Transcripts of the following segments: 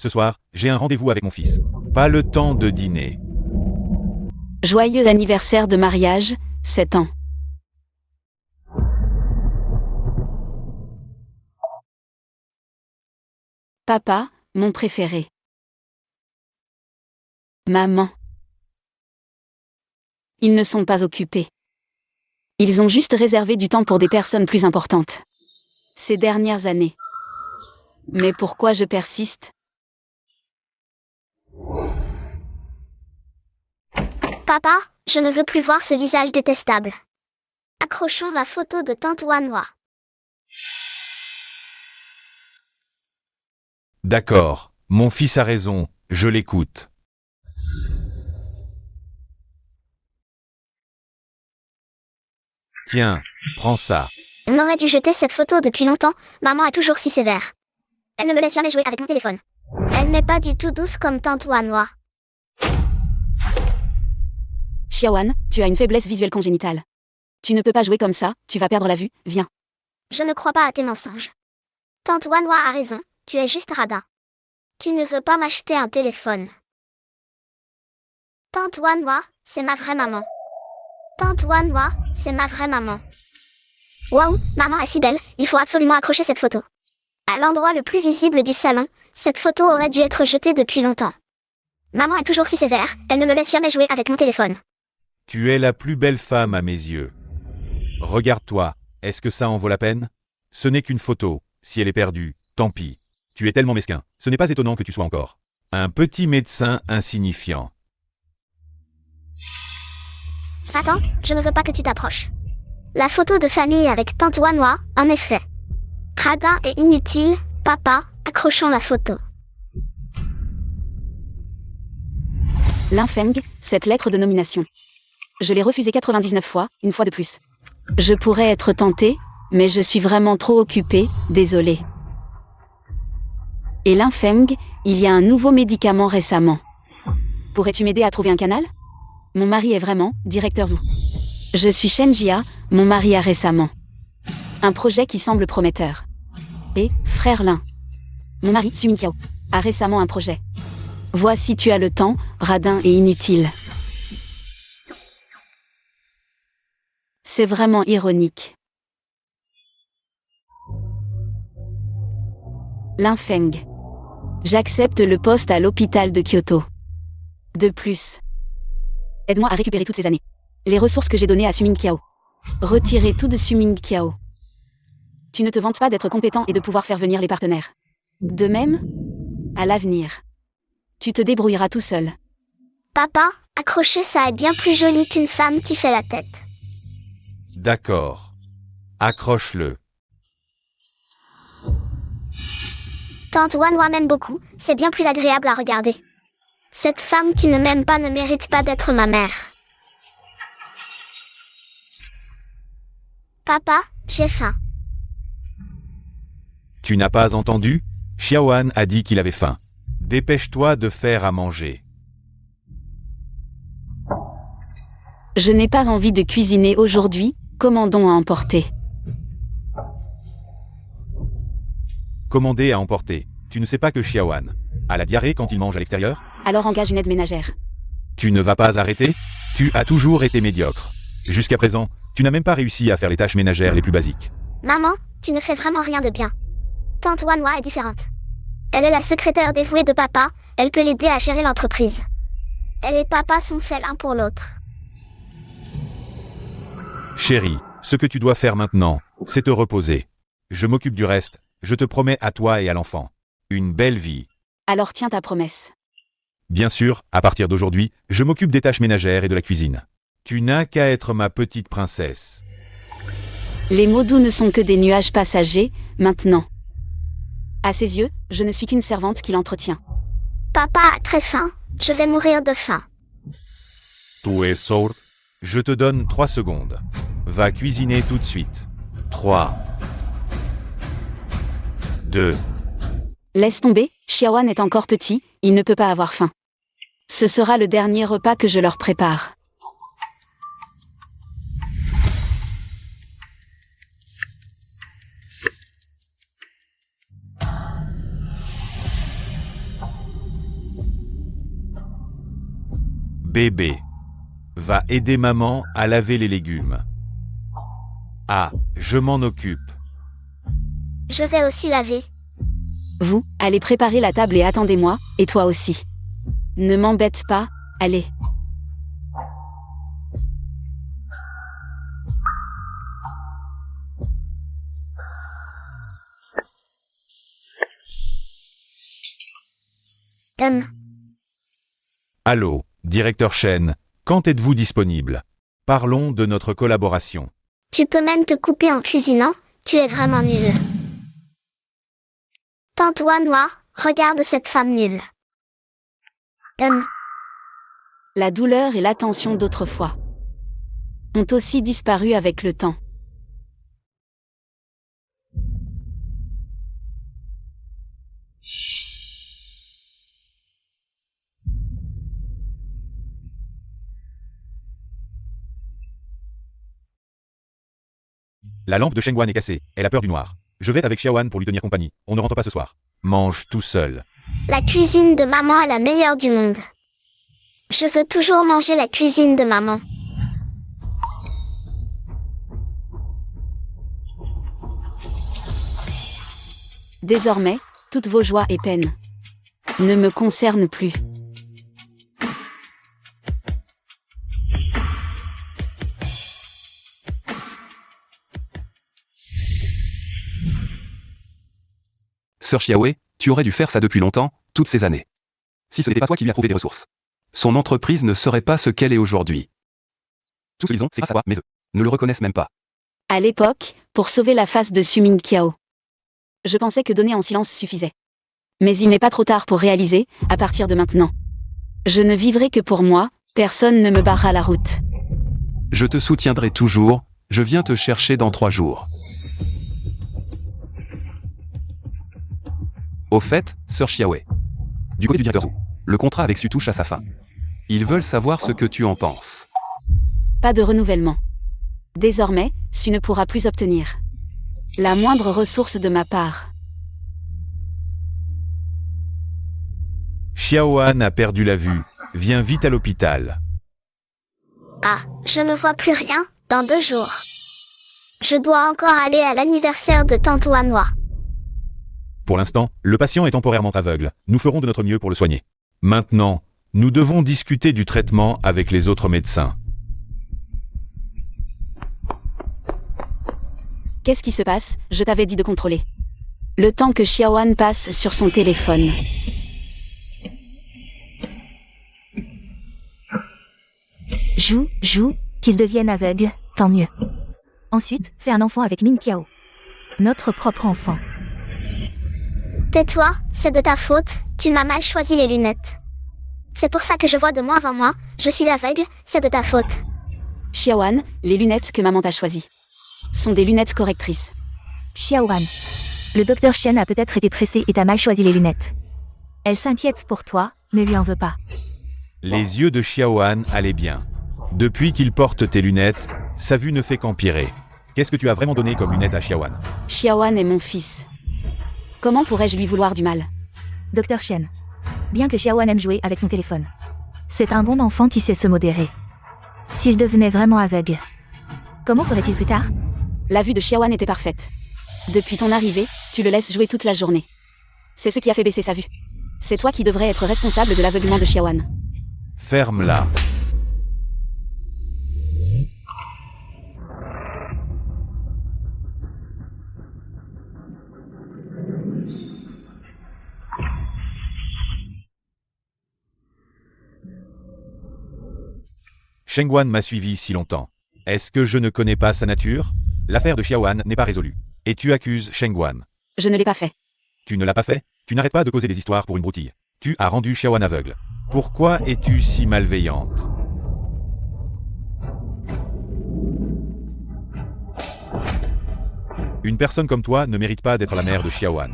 Ce soir, j'ai un rendez-vous avec mon fils. Pas le temps de dîner. Joyeux anniversaire de mariage, 7 ans. Papa, mon préféré. Maman. Ils ne sont pas occupés. Ils ont juste réservé du temps pour des personnes plus importantes. Ces dernières années. Mais pourquoi je persiste? Papa, je ne veux plus voir ce visage détestable. Accrochons la photo de tante Wanwa. D'accord, mon fils a raison, je l'écoute. Tiens, prends ça. On aurait dû jeter cette photo depuis longtemps, maman est toujours si sévère. Elle ne me laisse jamais jouer avec mon téléphone. Elle n'est pas du tout douce comme tante Wanwa. Xiaoan, tu as une faiblesse visuelle congénitale. Tu ne peux pas jouer comme ça, tu vas perdre la vue, viens. Je ne crois pas à tes mensonges. Tante Wanwa a raison, tu es juste radin. Tu ne veux pas m'acheter un téléphone. Tante Wanwa, c'est ma vraie maman. Tante Wanwa, c'est ma vraie maman. Waouh, maman est si belle, il faut absolument accrocher cette photo. À l'endroit le plus visible du salon, cette photo aurait dû être jetée depuis longtemps. Maman est toujours si sévère, elle ne me laisse jamais jouer avec mon téléphone. Tu es la plus belle femme à mes yeux. Regarde-toi, est-ce que ça en vaut la peine? Ce n'est qu'une photo, si elle est perdue, tant pis. Tu es tellement mesquin, ce n'est pas étonnant que tu sois encore un petit médecin insignifiant. Attends, je ne veux pas que tu t'approches. La photo de famille avec tante Wanwa, en effet. Radin et inutile, papa, accrochons la photo. Linfeng, cette lettre de nomination. Je l'ai refusée 99 fois, une fois de plus. Je pourrais être tentée, mais je suis vraiment trop occupée, désolée. Et Linfeng, il y a un nouveau médicament récemment. Pourrais-tu m'aider à trouver un canal? Mon mari est vraiment, directeur Zhu. Je suis Shen Jia, mon mari a récemment. Un projet qui semble prometteur. Et, frère Lin. Mon mari, Sumin Kiao, a récemment un projet. Voici tu as le temps, radin et inutile. C'est vraiment ironique. Linfeng. J'accepte le poste à l'hôpital de Kyoto. De plus. Aide-moi à récupérer toutes ces années. Les ressources que j'ai données à Sumin Kiao. Retirer tout de Sumin Kiao. Tu ne te vantes pas d'être compétent et de pouvoir faire venir les partenaires. De même, à l'avenir. Tu te débrouilleras tout seul. Papa, accrocher ça est bien plus joli qu'une femme qui fait la tête. D'accord. Accroche-le. Tante Wanwa m'aime beaucoup, c'est bien plus agréable à regarder. Cette femme qui ne m'aime pas ne mérite pas d'être ma mère. Papa, j'ai faim. Tu n'as pas entendu? Xiaoan a dit qu'il avait faim. Dépêche-toi de faire à manger. Je n'ai pas envie de cuisiner aujourd'hui, commandons à emporter. Commander à emporter. Tu ne sais pas que Xiaoan a la diarrhée quand il mange à l'extérieur? Alors engage une aide ménagère. Tu ne vas pas arrêter? Tu as toujours été médiocre. Jusqu'à présent, tu n'as même pas réussi à faire les tâches ménagères les plus basiques. Maman, tu ne fais vraiment rien de bien. Tante Wanwa est différente. Elle est la secrétaire dévouée de papa, elle peut l'aider à gérer l'entreprise. Elle et papa sont faits l'un pour l'autre. Chérie, ce que tu dois faire maintenant, c'est te reposer. Je m'occupe du reste, je te promets à toi et à l'enfant. Une belle vie. Alors tiens ta promesse. Bien sûr, à partir d'aujourd'hui, je m'occupe des tâches ménagères et de la cuisine. Tu n'as qu'à être ma petite princesse. Les mots doux ne sont que des nuages passagers, maintenant. À ses yeux, je ne suis qu'une servante qui l'entretient. Papa a très faim, je vais mourir de faim. Tu es sourd? Je te donne 3 secondes. Va cuisiner tout de suite. 3, 2, Laisse tomber, Xiaoan est encore petit, il ne peut pas avoir faim. Ce sera le dernier repas que je leur prépare. Bébé. Va aider maman à laver les légumes. Ah, je m'en occupe. Je vais aussi laver. Vous, allez préparer la table et attendez-moi, et toi aussi. Ne m'embête pas, allez. Allô, directeur Chen, quand êtes-vous disponible? Parlons de notre collaboration. Tu peux même te couper en cuisinant, tu es vraiment nul. Tante Wanwa, regarde cette femme nulle. La douleur et l'attention d'autrefois ont aussi disparu avec le temps. La lampe de Shengwan est cassée, elle a peur du noir. Je vais être avec Xiaoan pour lui tenir compagnie, on ne rentre pas ce soir. Mange tout seul. La cuisine de maman est la meilleure du monde. Je veux toujours manger la cuisine de maman. Désormais, toutes vos joies et peines ne me concernent plus. Sœur Xiaowei, tu aurais dû faire ça depuis longtemps, toutes ces années. Si ce n'était pas toi qui lui as trouvé des ressources. Son entreprise ne serait pas ce qu'elle est aujourd'hui. Tout ce qu'ils ont, c'est grâce à toi, mais eux ne le reconnaissent même pas. À l'époque, pour sauver la face de Sumin Qiao, je pensais que donner en silence suffisait. Mais il n'est pas trop tard pour réaliser, à partir de maintenant. Je ne vivrai que pour moi, personne ne me barrera la route. Je te soutiendrai toujours, je viens te chercher dans 3 jours. Au fait, Sœur Xiaowei. Du côté du directeur Zhu, le contrat avec Su touche à sa fin. Ils veulent savoir ce que tu en penses. Pas de renouvellement. Désormais, Su ne pourra plus obtenir la moindre ressource de ma part. Xiaoan a perdu la vue. Viens vite à l'hôpital. Ah, je ne vois plus rien, dans 2 jours. Je dois encore aller à l'anniversaire de Tante Wanwa. Pour l'instant, le patient est temporairement aveugle. Nous ferons de notre mieux pour le soigner. Maintenant, nous devons discuter du traitement avec les autres médecins. Qu'est-ce qui se passe? Je t'avais dit de contrôler. Le temps que Xiaoan passe sur son téléphone. Joue, qu'il devienne aveugle, tant mieux. Ensuite, fais un enfant avec Min Qiao. Notre propre enfant. Tais-toi, c'est de ta faute, tu m'as mal choisi les lunettes. C'est pour ça que je vois de moins en moins, je suis aveugle, c'est de ta faute. Xiaoan, les lunettes que maman t'a choisies sont des lunettes correctrices. Xiaoan. Le docteur Shen a peut-être été pressé et t'a mal choisi les lunettes. Elle s'inquiète pour toi, ne lui en veux pas. Les yeux de Xiaoan allaient bien. Depuis qu'il porte tes lunettes, sa vue ne fait qu'empirer. Qu'est-ce que tu as vraiment donné comme lunettes à Xiaoan? Xiaoan est mon fils. Comment pourrais-je lui vouloir du mal? Docteur Shen. Bien que Xiaoan aime jouer avec son téléphone, c'est un bon enfant qui sait se modérer. S'il devenait vraiment aveugle, comment ferait-il plus tard? La vue de Xiaoan était parfaite. Depuis ton arrivée, tu le laisses jouer toute la journée. C'est ce qui a fait baisser sa vue. C'est toi qui devrais être responsable de l'aveuglement de Xiaoan. Ferme-la. Shengwan m'a suivi si longtemps. Est-ce que je ne connais pas sa nature? L'affaire de Xiaoan n'est pas résolue. Et tu accuses Shengwan. Je ne l'ai pas fait. Tu ne l'as pas fait? Tu n'arrêtes pas de causer des histoires pour une broutille. Tu as rendu Xiaoan aveugle. Pourquoi es-tu si malveillante? Une personne comme toi ne mérite pas d'être la mère de Xiaoan.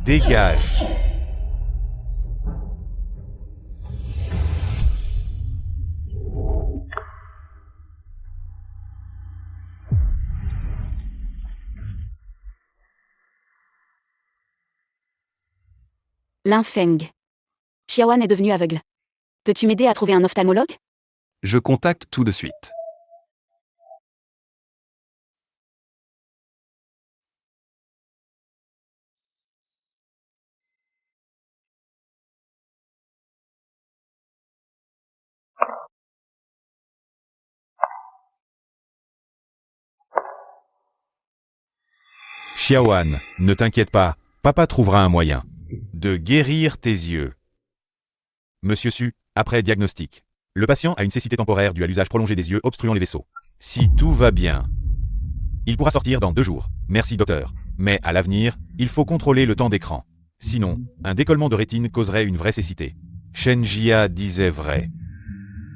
Dégage! Linfeng. Xiaoan est devenu aveugle. Peux-tu m'aider à trouver un ophtalmologue? Je contacte tout de suite. Xiaoan, ne t'inquiète pas, papa trouvera un moyen de guérir tes yeux. Monsieur Su, après diagnostic. Le patient a une cécité temporaire due à l'usage prolongé des yeux obstruant les vaisseaux. Si tout va bien, il pourra sortir dans 2 jours. Merci docteur. Mais à l'avenir, il faut contrôler le temps d'écran. Sinon, un décollement de rétine causerait une vraie cécité. Shen Jia disait vrai.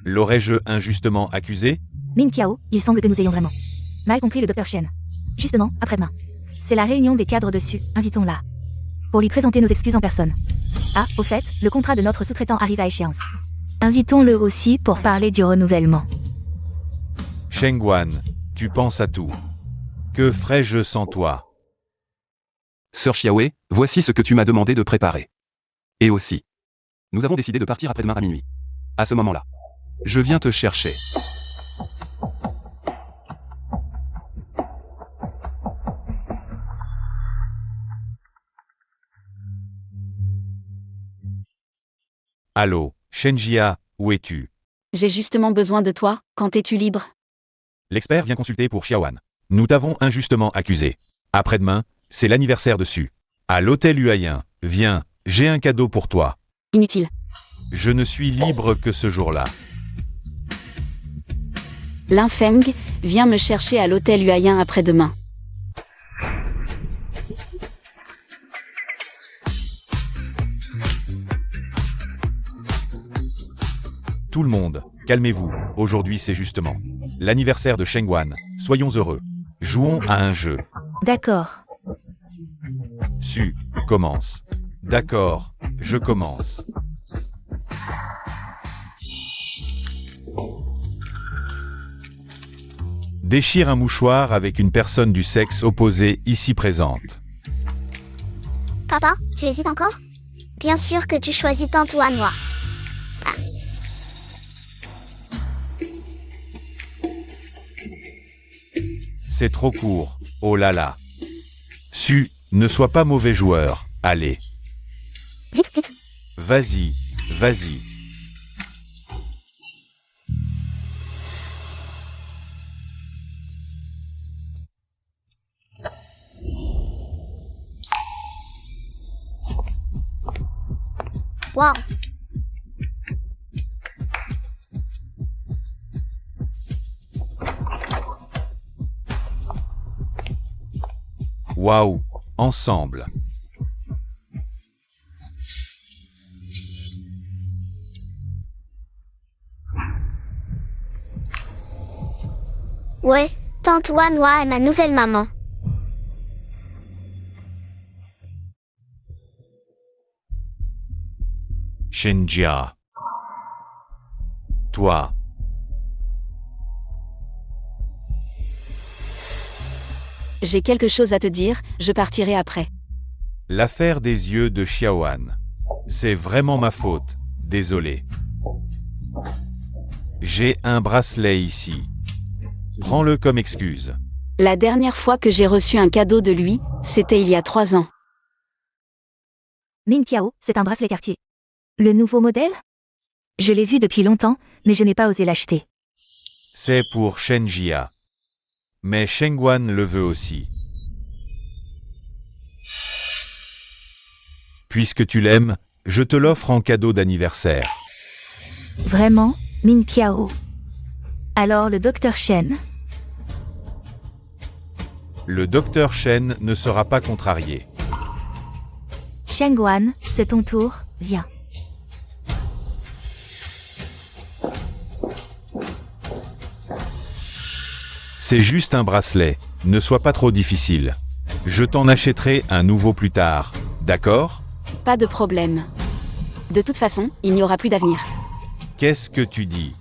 L'aurais-je injustement accusé? Min Tiao, il semble que nous ayons vraiment mal compris le docteur Shen. Justement, après-demain. C'est la réunion des cadres dessus, invitons-la. Pour lui présenter nos excuses en personne. Ah, au fait, le contrat de notre sous-traitant arrive à échéance. Invitons-le aussi pour parler du renouvellement. Shengguan, tu penses à tout. Que ferais-je sans toi? Sœur Xiaowei, voici ce que tu m'as demandé de préparer. Et aussi, nous avons décidé de partir après-demain à minuit. À ce moment-là, je viens te chercher. Allô, Shenjia, où es-tu? J'ai justement besoin de toi, quand es-tu libre? L'expert vient consulter pour Xiaoan. Nous t'avons injustement accusé. Après-demain, c'est l'anniversaire de Su. À l'hôtel Huayin, viens, j'ai un cadeau pour toi. Inutile. Je ne suis libre que ce jour-là. Lin Feng, viens me chercher à l'hôtel Huayin après-demain. Tout le monde, calmez-vous, aujourd'hui c'est justement l'anniversaire de Shengguan, soyons heureux. Jouons à un jeu. D'accord. Su, commence. D'accord, je commence. Déchire un mouchoir avec une personne du sexe opposé ici présente. Papa, tu hésites encore? Bien sûr que tu choisis tantôt à moi. C'est trop court, oh là là. Su, ne sois pas mauvais joueur, allez. Vite, vite. Vas-y, vas-y. Waouh. Waouh, ensemble. Ouais, tante Wanwa est ma nouvelle maman. Shenjia. Toi. J'ai quelque chose à te dire, je partirai après. L'affaire des yeux de Xiaoan. C'est vraiment ma faute, désolé. J'ai un bracelet ici. Prends-le comme excuse. La dernière fois que j'ai reçu un cadeau de lui, c'était il y a 3 ans. Min Tiao, c'est un bracelet Cartier. Le nouveau modèle? Je l'ai vu depuis longtemps, mais je n'ai pas osé l'acheter. C'est pour Shenjia. Mais Shengguan le veut aussi. Puisque tu l'aimes, je te l'offre en cadeau d'anniversaire. Vraiment, Min Tiao. Alors le docteur Shen? Le docteur Shen ne sera pas contrarié. Shengguan, c'est ton tour, viens. C'est juste un bracelet, ne sois pas trop difficile. Je t'en achèterai un nouveau plus tard, d'accord? Pas de problème. De toute façon, il n'y aura plus d'avenir. Qu'est-ce que tu dis?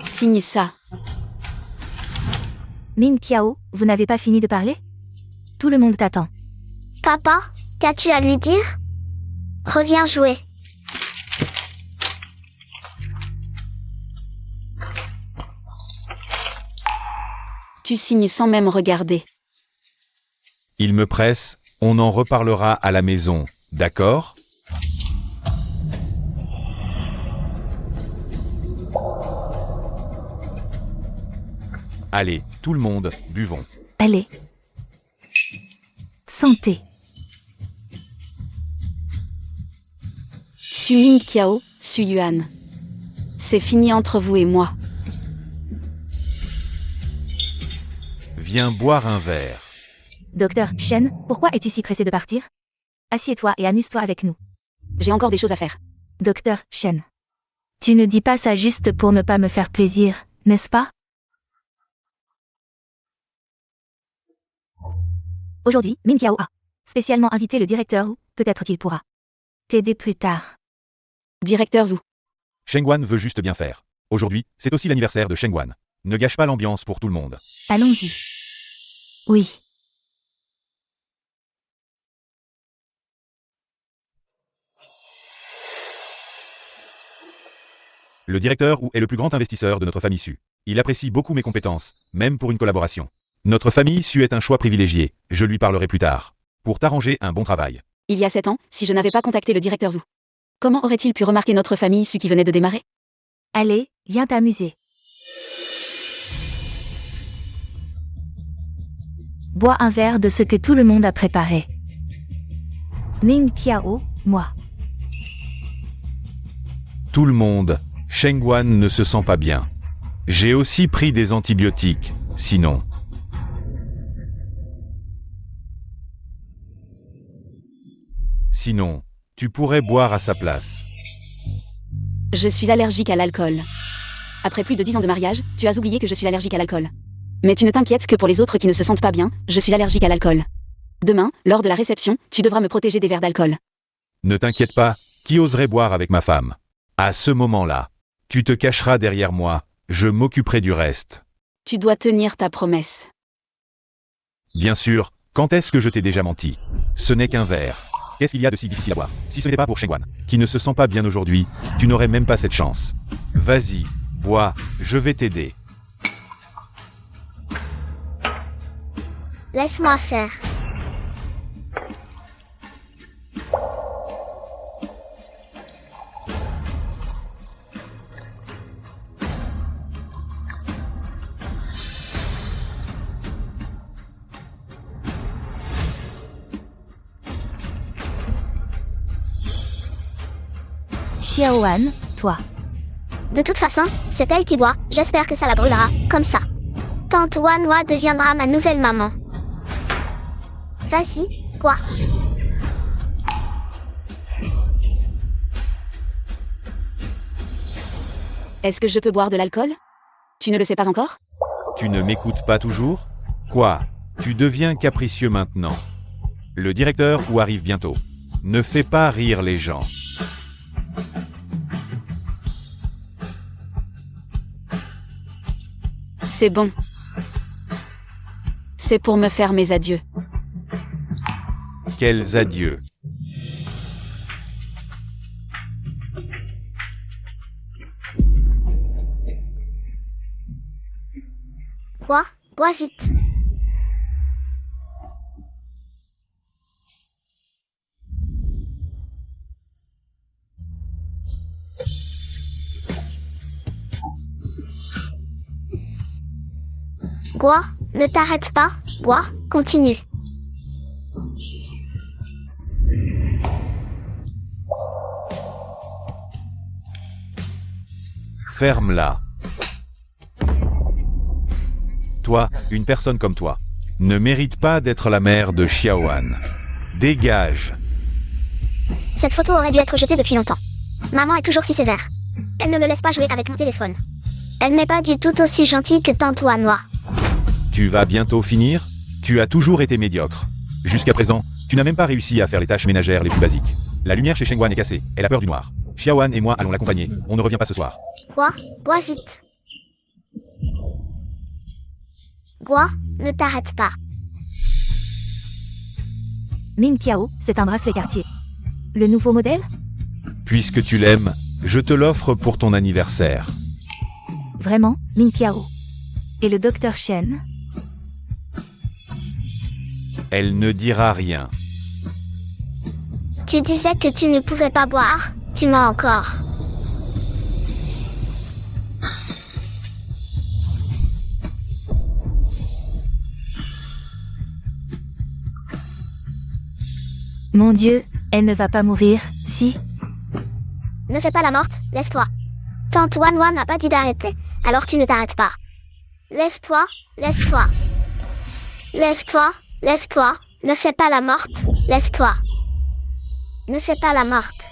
Signe ça. Min Tiao, vous n'avez pas fini de parler? Tout le monde t'attend. Papa, qu'as-tu à lui dire? Reviens jouer. Tu signes sans même regarder. Il me presse, on en reparlera à la maison, d'accord? Allez, tout le monde, buvons. Allez. Santé. Su Ning Kiao, Su Yuan. C'est fini entre vous et moi. Viens boire un verre. Docteur Shen, pourquoi es-tu si pressé de partir? Assieds-toi et amuse-toi avec nous. J'ai encore des choses à faire. Docteur Shen. Tu ne dis pas ça juste pour ne pas me faire plaisir, n'est-ce pas? Aujourd'hui, Min Kiao a spécialement invité le directeur Wu, peut-être qu'il pourra t'aider plus tard. Directeur Zhu. Shengguan veut juste bien faire. Aujourd'hui, c'est aussi l'anniversaire de Shengguan. Ne gâche pas l'ambiance pour tout le monde. Allons-y. Oui. Le directeur Wu est le plus grand investisseur de notre famille Su. Il apprécie beaucoup mes compétences, même pour une collaboration. Notre famille Su est un choix privilégié, je lui parlerai plus tard. Pour t'arranger un bon travail. Il y a 7 ans, si je n'avais pas contacté le directeur Zhu, comment aurait-il pu remarquer notre famille Su qui venait de démarrer? Allez, viens t'amuser. Bois un verre de ce que tout le monde a préparé. Ming Kiao, moi. Tout le monde, Shengguan ne se sent pas bien. J'ai aussi pris des antibiotiques, sinon. Sinon, tu pourrais boire à sa place. Je suis allergique à l'alcool. Après plus de 10 ans de mariage, tu as oublié que je suis allergique à l'alcool. Mais tu ne t'inquiètes que pour les autres qui ne se sentent pas bien, je suis allergique à l'alcool. Demain, lors de la réception, tu devras me protéger des verres d'alcool. Ne t'inquiète pas, qui oserait boire avec ma femme? À ce moment-là, tu te cacheras derrière moi, je m'occuperai du reste. Tu dois tenir ta promesse. Bien sûr, quand est-ce que je t'ai déjà menti? Ce n'est qu'un verre. Qu'est-ce qu'il y a de si difficile à boire? Si ce n'était pas pour Shengguan, qui ne se sent pas bien aujourd'hui, tu n'aurais même pas cette chance. Vas-y, bois, je vais t'aider. Laisse-moi faire. Xiaoan, toi. De toute façon, c'est elle qui boit, j'espère que ça la brûlera, comme ça. Tante Wanhua deviendra ma nouvelle maman. Vas-y, bois. Est-ce que je peux boire de l'alcool? Tu ne le sais pas encore? Tu ne m'écoutes pas toujours? Quoi? Tu deviens capricieux maintenant. Le directeur Wu arrive bientôt. Ne fais pas rire les gens. C'est bon. C'est pour me faire mes adieux. Quels adieux. Bois, bois vite. Bois, ne t'arrête pas, bois, continue. Ferme-la. Toi, une personne comme toi, ne mérite pas d'être la mère de Xiaoan. Dégage. Cette photo aurait dû être jetée depuis longtemps. Maman est toujours si sévère. Elle ne me laisse pas jouer avec mon téléphone. Elle n'est pas du tout aussi gentille que tante Wanhua. Tu vas bientôt finir? Tu as toujours été médiocre. Jusqu'à présent, tu n'as même pas réussi à faire les tâches ménagères les plus basiques. La lumière chez Shengguan est cassée, elle a peur du noir. Xiaoan et moi allons l'accompagner, on ne revient pas ce soir. Bois, bois vite. Bois, ne t'arrête pas. Ming Kiao, c'est un bracelet Cartier. Le nouveau modèle? Puisque tu l'aimes, je te l'offre pour ton anniversaire. Vraiment, Ming Kiao. Et le docteur Shen? Elle ne dira rien. Tu disais que tu ne pouvais pas boire, tu mens encore. Mon Dieu, elle ne va pas mourir, si? Ne fais pas la morte, lève-toi. Tante Wanwa n'a pas dit d'arrêter, alors tu ne t'arrêtes pas. Lève-toi, lève-toi. Lève-toi, lève-toi, ne fais pas la morte, lève-toi. Ne fais pas la morte.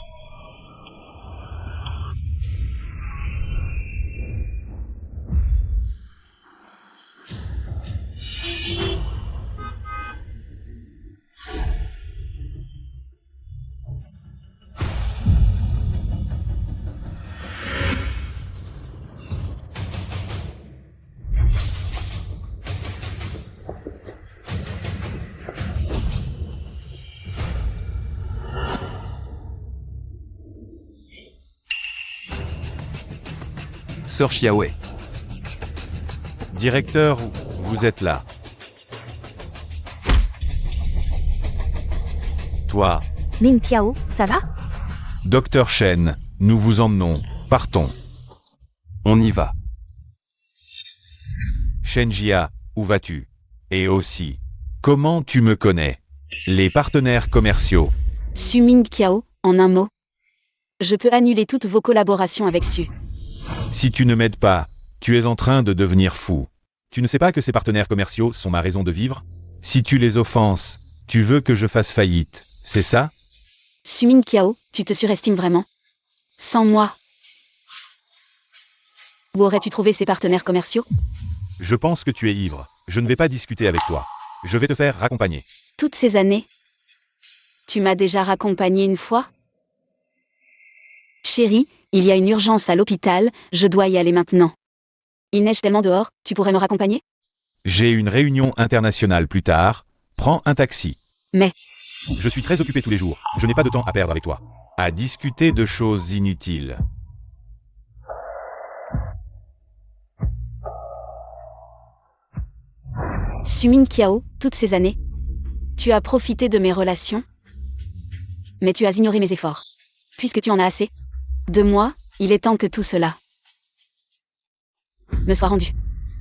Sœur Xiaowei. Directeur, vous êtes là. Toi, Ming Tiao, ça va? Docteur Shen, nous vous emmenons. Partons. On y va. Shenjia, où vas-tu? Et aussi, comment tu me connais? Les partenaires commerciaux. Su Ming Kiao, en un mot. Je peux annuler toutes vos collaborations avec Su. Si tu ne m'aides pas, tu es en train de devenir fou. Tu ne sais pas que ces partenaires commerciaux sont ma raison de vivre? Si tu les offenses, tu veux que je fasse faillite, c'est ça? Su Ming Kiao, tu te surestimes vraiment? Sans moi. Où aurais-tu trouvé ces partenaires commerciaux? Je pense que tu es ivre. Je ne vais pas discuter avec toi. Je vais te faire raccompagner. Toutes ces années. Tu m'as déjà raccompagné une fois? Chérie, il y a une urgence à l'hôpital, je dois y aller maintenant. Il neige tellement dehors, tu pourrais me raccompagner? J'ai une réunion internationale plus tard. Prends un taxi. Mais- Je suis très occupé tous les jours. Je n'ai pas de temps à perdre avec toi. À discuter de choses inutiles. Su Ming Kiao, toutes ces années. Tu as profité de mes relations, mais tu as ignoré mes efforts. Puisque tu en as assez de moi, il est temps que tout cela me soit rendu.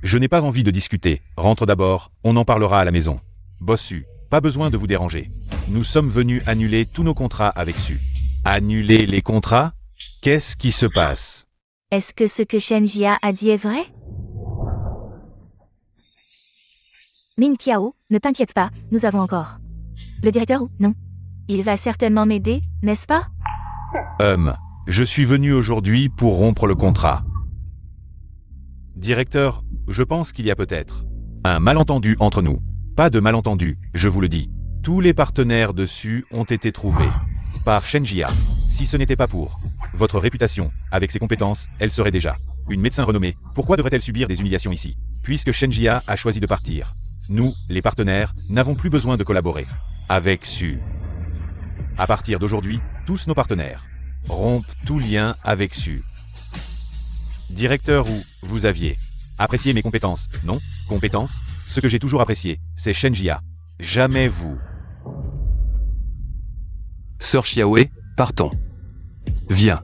Je n'ai pas envie de discuter. Rentre d'abord, on en parlera à la maison. Bossu, pas besoin de vous déranger. Nous sommes venus annuler tous nos contrats avec Su. Annuler les contrats? Qu'est-ce qui se passe? Est-ce que ce que Shenjia a dit est vrai? Ming Tiao, ne t'inquiète pas, nous avons encore. Le directeur ou non? Il va certainement m'aider, n'est-ce pas? Je suis venu aujourd'hui pour rompre le contrat. Directeur, je pense qu'il y a peut-être un malentendu entre nous. Pas de malentendu, je vous le dis. Tous les partenaires dessus ont été trouvés par Shenjia. Si ce n'était pas pour votre réputation, avec ses compétences, elle serait déjà une médecin renommée. Pourquoi devrait-elle subir des humiliations ici? Puisque Shenjia a choisi de partir. Nous, les partenaires, n'avons plus besoin de collaborer avec Su. À partir d'aujourd'hui, tous nos partenaires rompent tout lien avec Su. Directeur, vous aviez apprécié mes compétences, non? Compétences? Ce que j'ai toujours apprécié, c'est Shenjia. Jamais vous. Sœur Xiaowei, partons. Viens.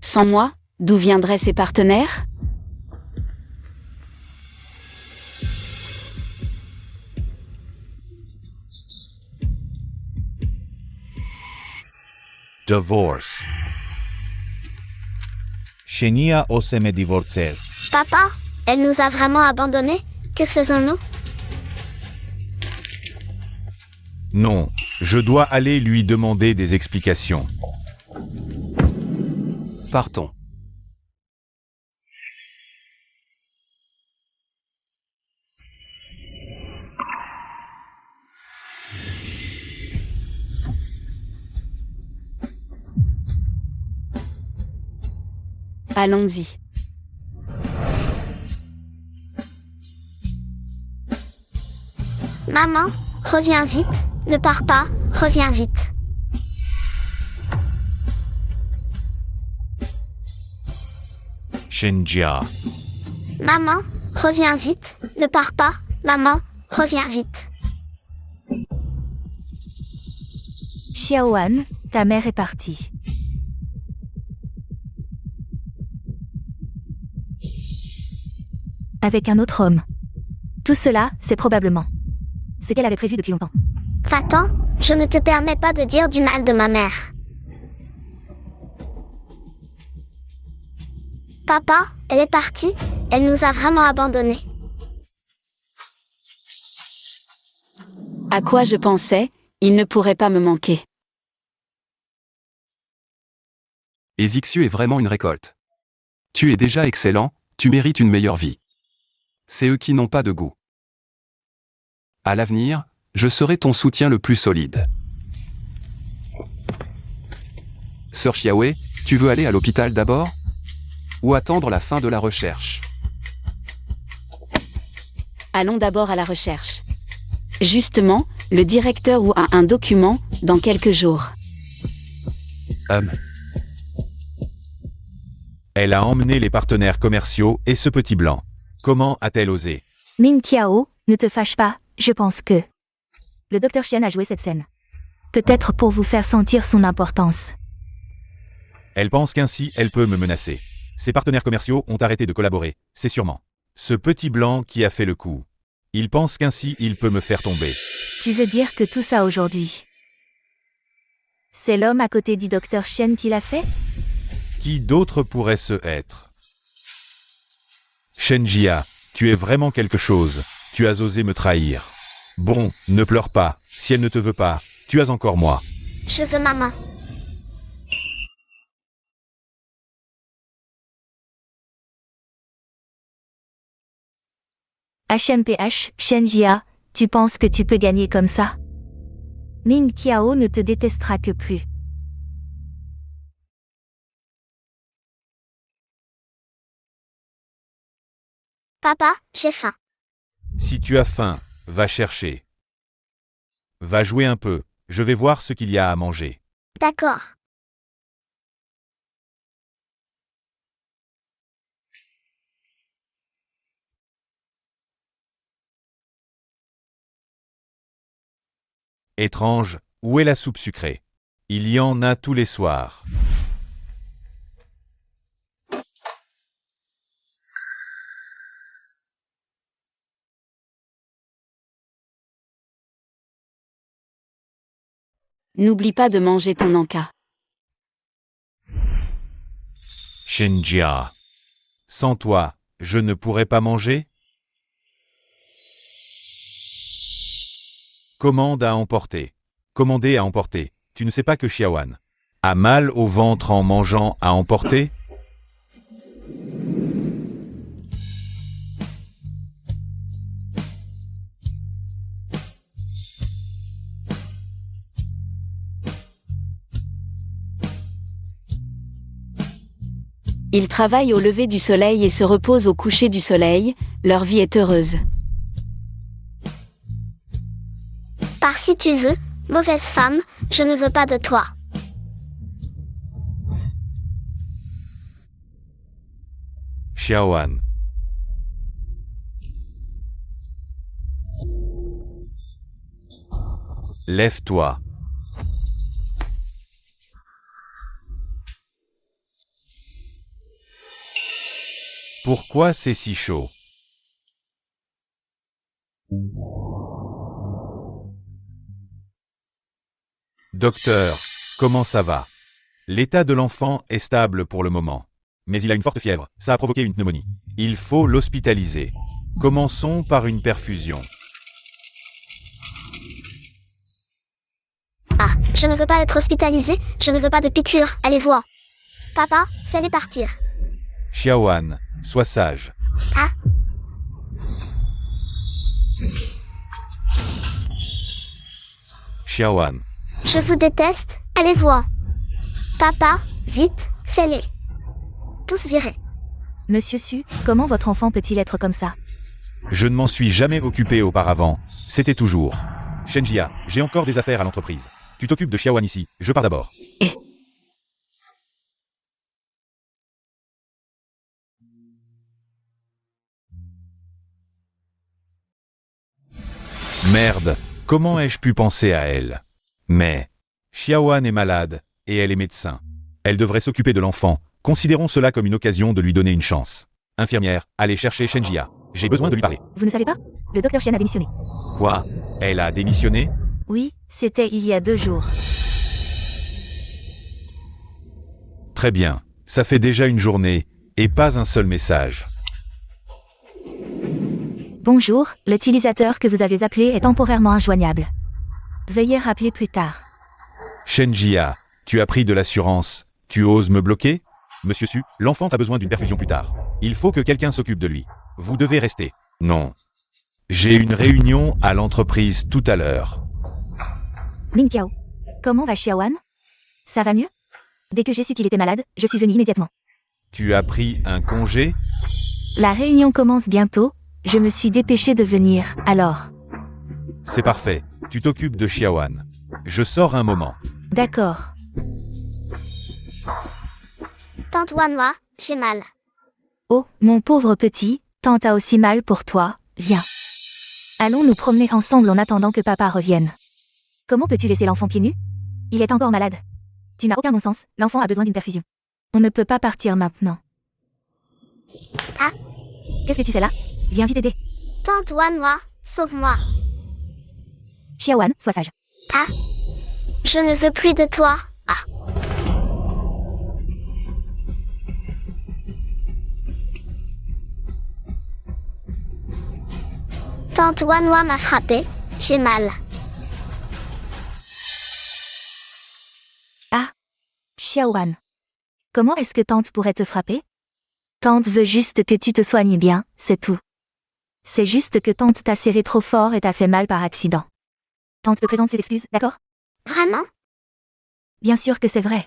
Sans moi, d'où viendraient ces partenaires? Divorce. Shenia o se me divorcer. Papa, elle nous a vraiment abandonnés? Que faisons-nous? Non, je dois aller lui demander des explications. Partons. Allons-y. Maman, reviens vite. Ne pars pas, reviens vite. Shenjia. Maman, reviens vite. Ne pars pas. Maman, reviens vite. Xiaoan, ta mère est partie. Avec un autre homme. Tout cela, c'est probablement ce qu'elle avait prévu depuis longtemps. Va-t'en, je ne te permets pas de dire du mal de ma mère. Papa, elle est partie. Elle nous a vraiment abandonnés. À quoi je pensais, il ne pourrait pas me manquer. Et Zixiu est vraiment une récolte. Tu es déjà excellent, tu mérites une meilleure vie. C'est eux qui n'ont pas de goût. À l'avenir, je serai ton soutien le plus solide. Sœur Xiaowei, tu veux aller à l'hôpital d'abord? Ou attendre la fin de la recherche? Allons d'abord à la recherche. Justement, le directeur a un document dans quelques jours. Elle a emmené les partenaires commerciaux et ce petit blanc. Comment a-t-elle osé? Ming Tiao, ne te fâche pas, je pense que le Dr Chen a joué cette scène. Peut-être pour vous faire sentir son importance. Elle pense qu'ainsi elle peut me menacer. Ses partenaires commerciaux ont arrêté de collaborer, c'est sûrement ce petit blanc qui a fait le coup. Il pense qu'ainsi il peut me faire tomber. Tu veux dire que tout ça aujourd'hui, c'est l'homme à côté du Dr Chen qui l'a fait? Qui d'autre pourrait ce être? Shenjia, tu es vraiment quelque chose. Tu as osé me trahir. Bon, ne pleure pas. Si elle ne te veut pas, tu as encore moi. Je veux maman. HMPH, Shenjia, tu penses que tu peux gagner comme ça? Ming Tiao ne te détestera que plus. Papa, j'ai faim. Si tu as faim, va chercher. Va jouer un peu, je vais voir ce qu'il y a à manger. D'accord. Étrange, où est la soupe sucrée? Il y en a tous les soirs. N'oublie pas de manger ton encas. Shenjia. Sans toi, je ne pourrais pas manger? Commande à emporter. Commander à emporter. Tu ne sais pas que Xiaoan a mal au ventre en mangeant à emporter? Ils travaillent au lever du soleil et se reposent au coucher du soleil, leur vie est heureuse. Par si tu veux, mauvaise femme, je ne veux pas de toi. Xiaoan. Lève-toi. Pourquoi c'est si chaud? Docteur, comment ça va? L'état de l'enfant est stable pour le moment. Mais il a une forte fièvre, ça a provoqué une pneumonie. Il faut l'hospitaliser. Commençons par une perfusion. Ah, je ne veux pas être hospitalisée, je ne veux pas de piqûre, allez voir. Papa, fais-les partir. Xiaoan, sois sage. Ah. Xiaoan, Je vous déteste, allez voir. Papa, vite, fais-les. Tous virés. Monsieur Su, comment votre enfant peut-il être comme ça? je ne m'en suis jamais occupé auparavant. C'était toujours. Shenjia, j'ai encore des affaires à l'entreprise. Tu t'occupes de Xiaoan ici, je pars d'abord. Merde, comment ai-je pu penser à elle? Mais, Xiaoan est malade, et elle est médecin. Elle devrait s'occuper de l'enfant, considérons cela comme une occasion de lui donner une chance. Infirmière, allez chercher Shenjia. J'ai besoin de lui parler. Vous ne savez pas? Le docteur Chen a démissionné. Quoi? Elle a démissionné? Oui, c'était il y a 2 jours. Très bien, ça fait déjà une journée, et pas un seul message. Bonjour, l'utilisateur que vous avez appelé est temporairement injoignable. Veuillez rappeler plus tard. Shenjia, tu as pris de l'assurance, tu oses me bloquer? Monsieur Su, l'enfant a besoin d'une perfusion plus tard. Il faut que quelqu'un s'occupe de lui. Vous devez rester. Non. J'ai une réunion à l'entreprise tout à l'heure. Ming Tiao. Comment va Xiaoan? Ça va mieux? Dès que j'ai su qu'il était malade, je suis venue immédiatement. Tu as pris un congé? La réunion commence bientôt, je me suis dépêchée de venir, alors. C'est parfait, tu t'occupes de Xiaoan. Je sors un moment. D'accord. Tante Wanwa, j'ai mal. Oh, mon pauvre petit, tante a aussi mal pour toi, viens. Allons nous promener ensemble en attendant que papa revienne. Comment peux-tu laisser l'enfant pieds nus? Il est encore malade. Tu n'as aucun bon sens, l'enfant a besoin d'une perfusion. On ne peut pas partir maintenant. Ah. Qu'est-ce que tu fais là? Viens vite aider. Tante Wanwa, sauve-moi. Xiaoan, sois sage. Ah. Je ne veux plus de toi. Ah. Tante Wanwa m'a frappé. J'ai mal. Ah. Xiaoan. Comment est-ce que tante pourrait te frapper? Tante veut juste que tu te soignes bien, c'est tout. C'est juste que tante t'a serré trop fort et t'a fait mal par accident. Tante te présente ses excuses, d'accord? Vraiment? Bien sûr que c'est vrai.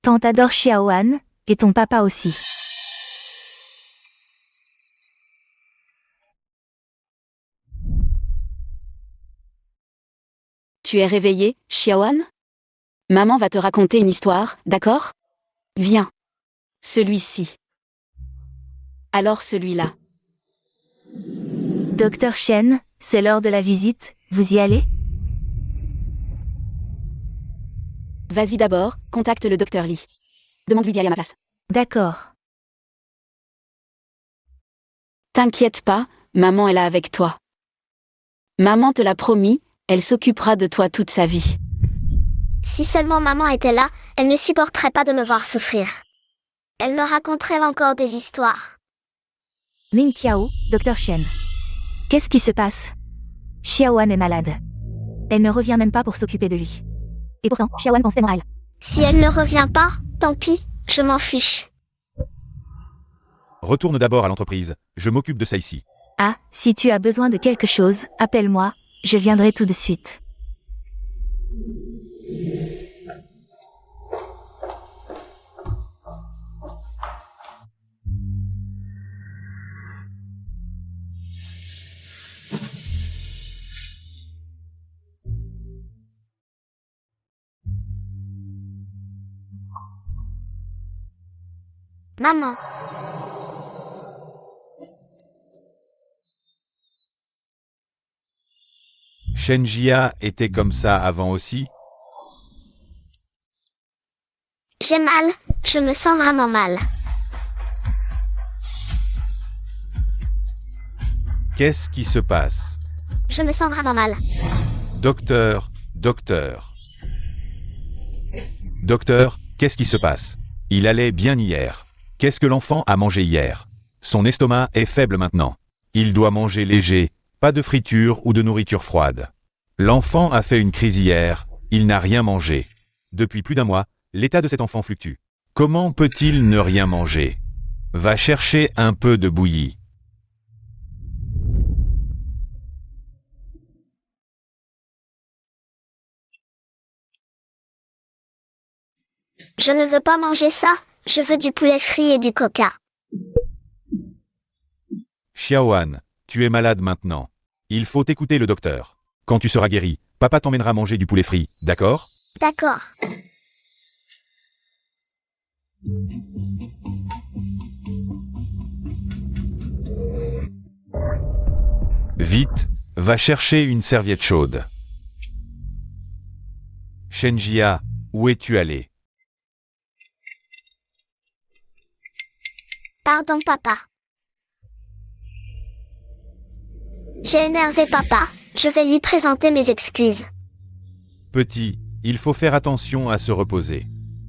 Tante adore Xiaoan, et ton papa aussi. Tu es réveillé, Xiaoan? Maman va te raconter une histoire, d'accord? Viens. Celui-ci. Alors celui-là. Docteur Shen, c'est l'heure de la visite, vous y allez? Vas-y d'abord, contacte le docteur Lee. Demande-lui d'y aller à ma place. D'accord. T'inquiète pas, maman est là avec toi. Maman te l'a promis, elle s'occupera de toi toute sa vie. Si seulement maman était là, elle ne supporterait pas de me voir souffrir. Elle me raconterait encore des histoires. Ming Tiao, Docteur Shen. Qu'est-ce qui se passe? Xiaoan est malade. Elle ne revient même pas pour s'occuper de lui. Et pourtant, Xiaoan pense tellement à elle. Si elle ne revient pas, tant pis, je m'en fiche. Retourne d'abord à l'entreprise, je m'occupe de ça ici. Ah, si tu as besoin de quelque chose, appelle-moi, je viendrai tout de suite. Maman. Shenjia était comme ça avant aussi? J'ai mal, je me sens vraiment mal. Qu'est-ce qui se passe? Je me sens vraiment mal. Docteur, docteur. Docteur, qu'est-ce qui se passe? Il allait bien hier. Qu'est-ce que l'enfant a mangé hier? Son estomac est faible maintenant. Il doit manger léger, pas de friture ou de nourriture froide. L'enfant a fait une crise hier, il n'a rien mangé. Depuis plus d'un mois, l'état de cet enfant fluctue. Comment peut-il ne rien manger? Va chercher un peu de bouillie. Je ne veux pas manger ça, je veux du poulet frit et du coca. Xiaoan, tu es malade maintenant. Il faut écouter le docteur. Quand tu seras guéri, papa t'emmènera manger du poulet frit, d'accord? D'accord. Vite, Va chercher une serviette chaude. Shenjia, où es-tu allé? Pardon, papa. J'ai énervé papa, je vais lui présenter mes excuses. Petit, il faut faire attention à se reposer.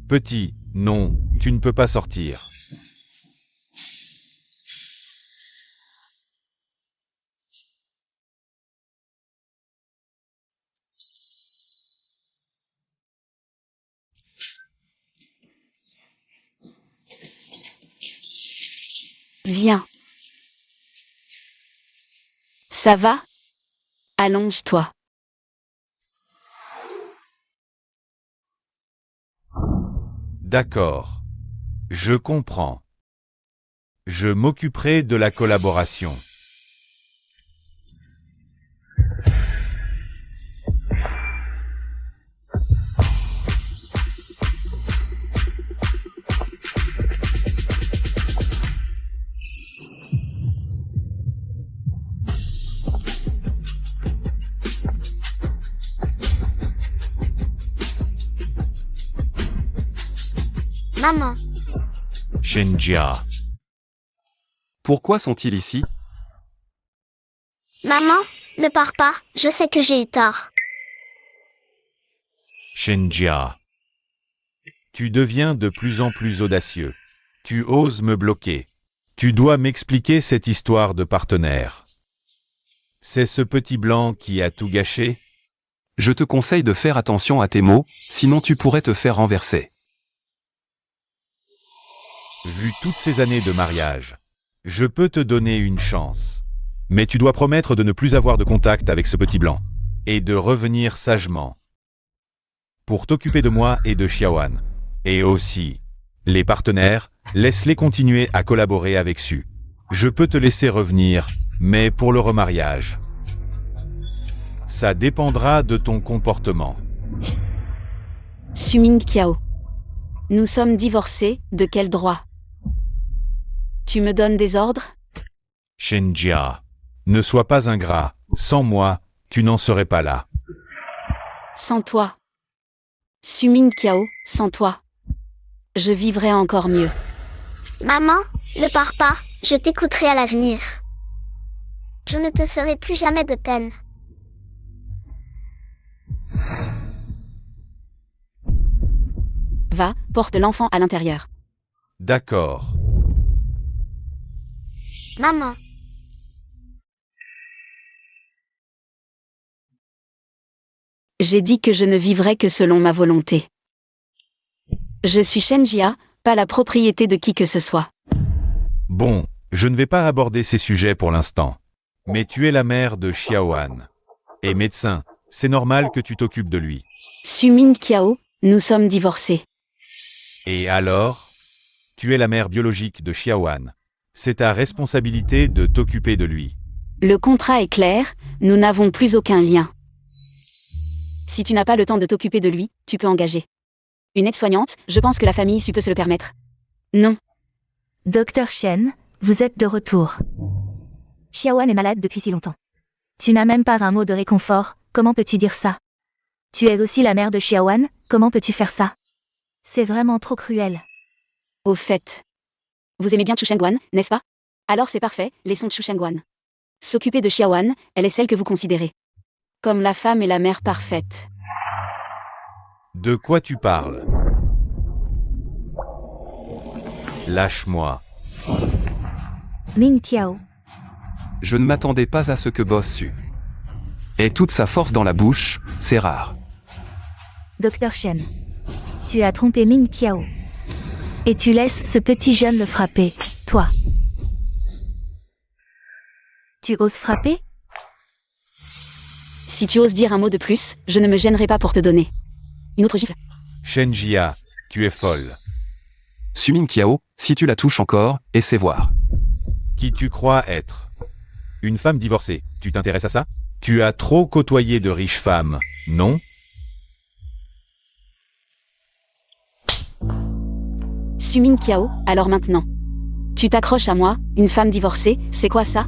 Petit, non, tu ne peux pas sortir. Viens. Ça va? Allonge-toi. D'accord. Je comprends. Je m'occuperai de la collaboration. Maman, Shenjia. Pourquoi sont-ils ici? maman, ne pars pas, je sais que j'ai eu tort. Shenjia. Tu deviens de plus en plus audacieux. Tu oses me bloquer. Tu dois m'expliquer cette histoire de partenaire. C'est ce petit blanc qui a tout gâché? Je te conseille de faire attention à tes mots, sinon tu pourrais te faire renverser. Vu toutes ces années de mariage, je peux te donner une chance. Mais tu dois promettre de ne plus avoir de contact avec ce petit blanc. Et de revenir sagement. Pour t'occuper de moi et de Xiaoan. Et aussi, les partenaires, laisse-les continuer à collaborer avec Su. Je peux te laisser revenir, mais pour le remariage. Ça dépendra de ton comportement. Suming Kiao. Nous sommes divorcés, de quel droit? Tu me donnes des ordres? Shenjia. Ne sois pas ingrat. Sans moi, tu n'en serais pas là. Sans toi. Suming Kiao, sans toi. Je vivrai encore mieux. Maman, ne pars pas, je t'écouterai à l'avenir. Je ne te ferai plus jamais de peine. Va, porte l'enfant à l'intérieur. D'accord. Maman, J'ai dit que je ne vivrai que selon ma volonté. Je suis Shenjia, pas la propriété de qui que ce soit. Bon, je ne vais pas aborder ces sujets pour l'instant. Mais tu es la mère de Xiaoan. Et médecin, c'est normal que tu t'occupes de lui. Suming Kiao, nous sommes divorcés. Et alors? Tu es la mère biologique de Xiaoan. C'est ta responsabilité de t'occuper de lui. Le contrat est clair, nous n'avons plus aucun lien. Si tu n'as pas le temps de t'occuper de lui, tu peux engager une aide-soignante, je pense que la famille peut se le permettre. Non. Docteur Shen, vous êtes de retour. Xiaoan est malade depuis si longtemps. Tu n'as même pas un mot de réconfort, comment peux-tu dire ça? Tu es aussi la mère de Xiaoan, comment peux-tu faire ça? C'est vraiment trop cruel. Au fait. Vous aimez bien Chu Shengguan, n'est-ce pas? Alors c'est parfait, laissons Chu Shengguan s'occuper de Xiaoan, elle est celle que vous considérez comme la femme et la mère parfaite. De quoi tu parles? Lâche-moi. Ming Tiao. Je ne m'attendais pas à ce que Boss Su ait toute sa force dans la bouche, c'est rare. Docteur Shen. Tu as trompé Ming Tiao. Et tu laisses ce petit jeune le frapper, toi. Tu oses frapper? Si tu oses dire un mot de plus, je ne me gênerai pas pour te donner une autre gifle. Shenjia, tu es folle. Suming Kiao, si tu la touches encore, essaie voir. Qui tu crois être? Une femme divorcée, tu t'intéresses à ça? Tu as trop côtoyé de riches femmes, non? Suming Kiao, alors maintenant. Tu t'accroches à moi, une femme divorcée, c'est quoi ça?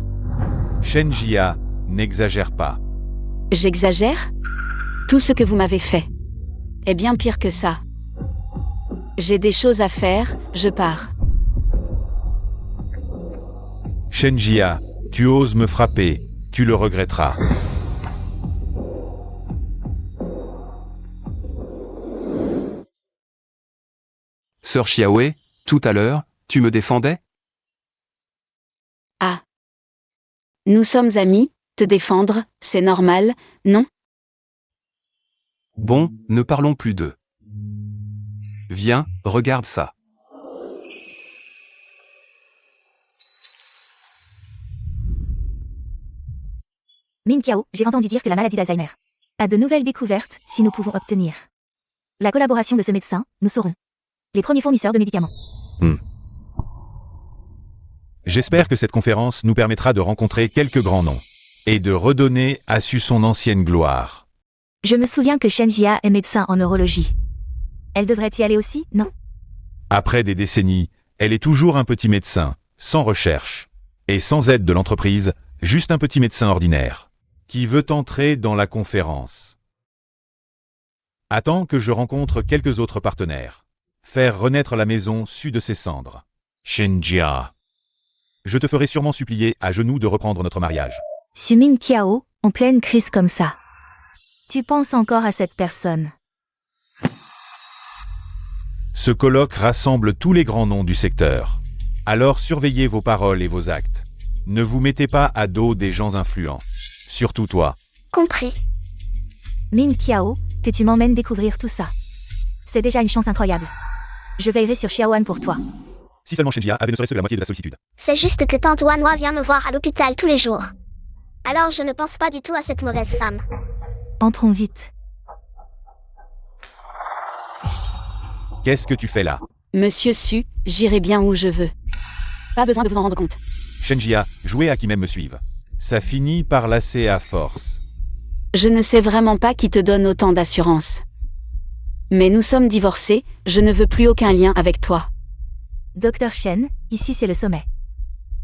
Shenjia, N'exagère pas. J'exagère? Tout ce que vous m'avez fait est bien pire que ça. J'ai des choses à faire, je pars. Shenjia, tu oses me frapper, tu le regretteras. Sœur Xiaowei, tout à l'heure, tu me défendais? Ah. Nous sommes amis, te défendre, c'est normal, non? Bon, ne parlons plus d'eux. Viens, regarde ça. Min Tiao, j'ai entendu dire que la maladie d'Alzheimer a de nouvelles découvertes si nous pouvons obtenir la collaboration de ce médecin, nous serons les premiers fournisseurs de médicaments. J'espère que cette conférence nous permettra de rencontrer quelques grands noms et de redonner à Su son ancienne gloire. Je me souviens que Shenjia est médecin en neurologie. Elle devrait y aller aussi, non? Après des décennies, elle est toujours un petit médecin, sans recherche et sans aide de l'entreprise, juste un petit médecin ordinaire qui veut entrer dans la conférence. Attends que je rencontre quelques autres partenaires. Faire renaître la maison Su de ses cendres. Shenjia. Je te ferai sûrement supplier à genoux de reprendre notre mariage. Su Min Tiao, en pleine crise comme ça. Tu penses encore à cette personne? Ce colloque rassemble tous les grands noms du secteur. Alors surveillez vos paroles et vos actes. Ne vous mettez pas à dos des gens influents. Surtout toi. Compris. Min Tiao, que tu m'emmènes découvrir tout ça. C'est déjà une chance incroyable. Je veillerai sur Xiaoan pour toi. Si seulement Shenjia avait ne serait-ce que la moitié de la sollicitude. C'est juste que tante Wanhua vient me voir à l'hôpital tous les jours. Alors je ne pense pas du tout à cette mauvaise femme. Entrons vite. Qu'est-ce que tu fais là? Monsieur Su, j'irai bien où je veux. Pas besoin de vous en rendre compte. Shenjia, jouez à qui même me suive. Ça finit par lasser à force. Je ne sais vraiment pas qui te donne autant d'assurance. Mais nous sommes divorcés, je ne veux plus aucun lien avec toi. Dr Shen, ici c'est le sommet.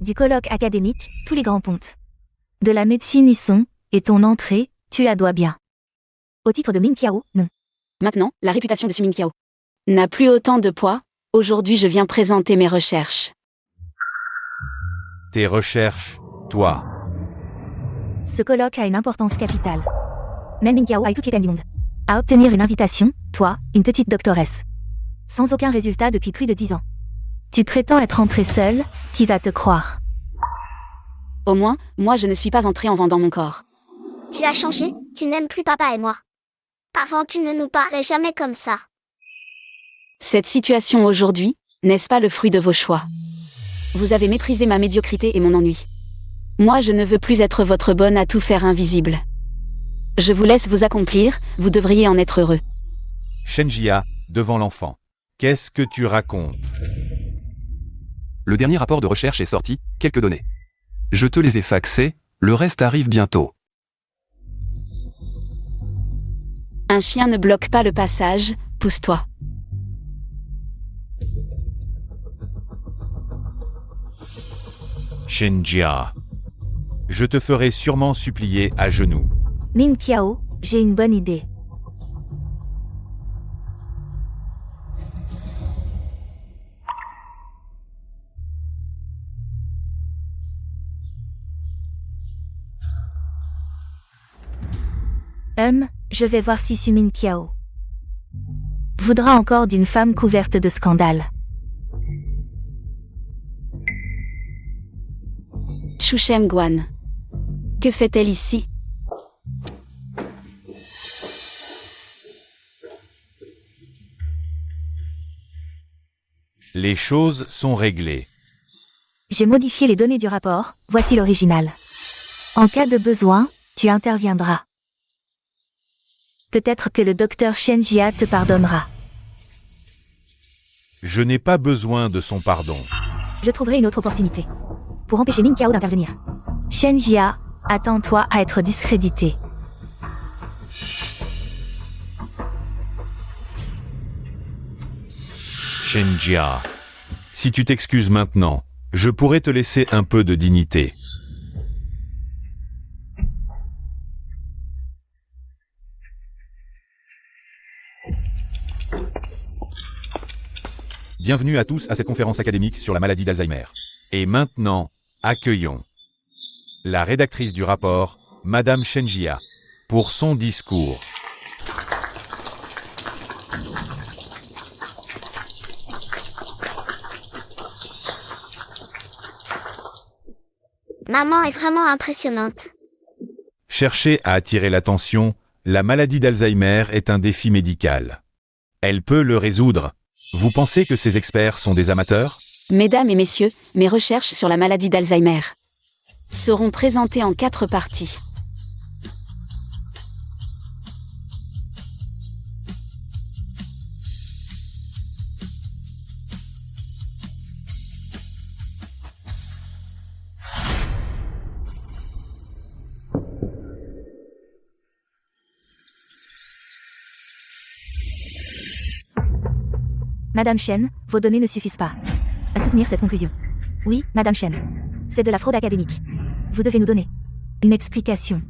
Du colloque académique, tous les grands pontes. De la médecine y sont, et ton entrée, tu la dois bien. Au titre de Min Tiao, non. Maintenant, la réputation de Su Mingqiao n'a plus autant de poids. Aujourd'hui, je viens présenter mes recherches. Tes recherches, toi. Ce colloque a une importance capitale. Même Min Tiao a eu toutes les peines du monde. À obtenir une invitation, toi, une petite doctoresse. Sans aucun résultat depuis plus de 10 ans. Tu prétends être entrée seule, qui va te croire? Au moins, moi je ne suis pas entrée en vendant mon corps. Tu as changé, tu n'aimes plus papa et moi. Avant tu ne nous parlais jamais comme ça. Cette situation aujourd'hui, n'est-ce pas le fruit de vos choix? Vous avez méprisé ma médiocrité et mon ennui. Moi je ne veux plus être votre bonne à tout faire invisible. Je vous laisse vous accomplir, vous devriez en être heureux. Shenjia, devant l'enfant. Qu'est-ce que tu racontes? Le dernier rapport de recherche est sorti, quelques données. Je te les ai faxés, le reste arrive bientôt. Un chien ne bloque pas le passage, pousse-toi. Shenjia. Je te ferai sûrement supplier à genoux. Min Tiao, j'ai une bonne idée. Je vais voir si Su Min Tiao voudra encore d'une femme couverte de scandales. Chu Shengguan. Que fait-elle ici? Les choses sont réglées. J'ai modifié les données du rapport, voici l'original. En cas de besoin, tu interviendras. Peut-être que le docteur Shenjia te pardonnera. Je n'ai pas besoin de son pardon. Je trouverai une autre opportunité. Pour empêcher Min Tiao d'intervenir. Shenjia, attends-toi à être discrédité. Shenjia. Si tu t'excuses maintenant, je pourrais te laisser un peu de dignité. Bienvenue à tous à cette conférence académique sur la maladie d'Alzheimer. Et maintenant, accueillons la rédactrice du rapport, Madame Shenjia, pour son discours. Maman est vraiment impressionnante. Chercher à attirer l'attention, la maladie d'Alzheimer est un défi médical. Elle peut le résoudre. Vous pensez que ces experts sont des amateurs? Mesdames et messieurs, mes recherches sur la maladie d'Alzheimer seront présentées en 4 parties. Madame Chen, vos données ne suffisent pas à soutenir cette conclusion. Oui, Madame Chen. C'est de la fraude académique. Vous devez nous donner une explication.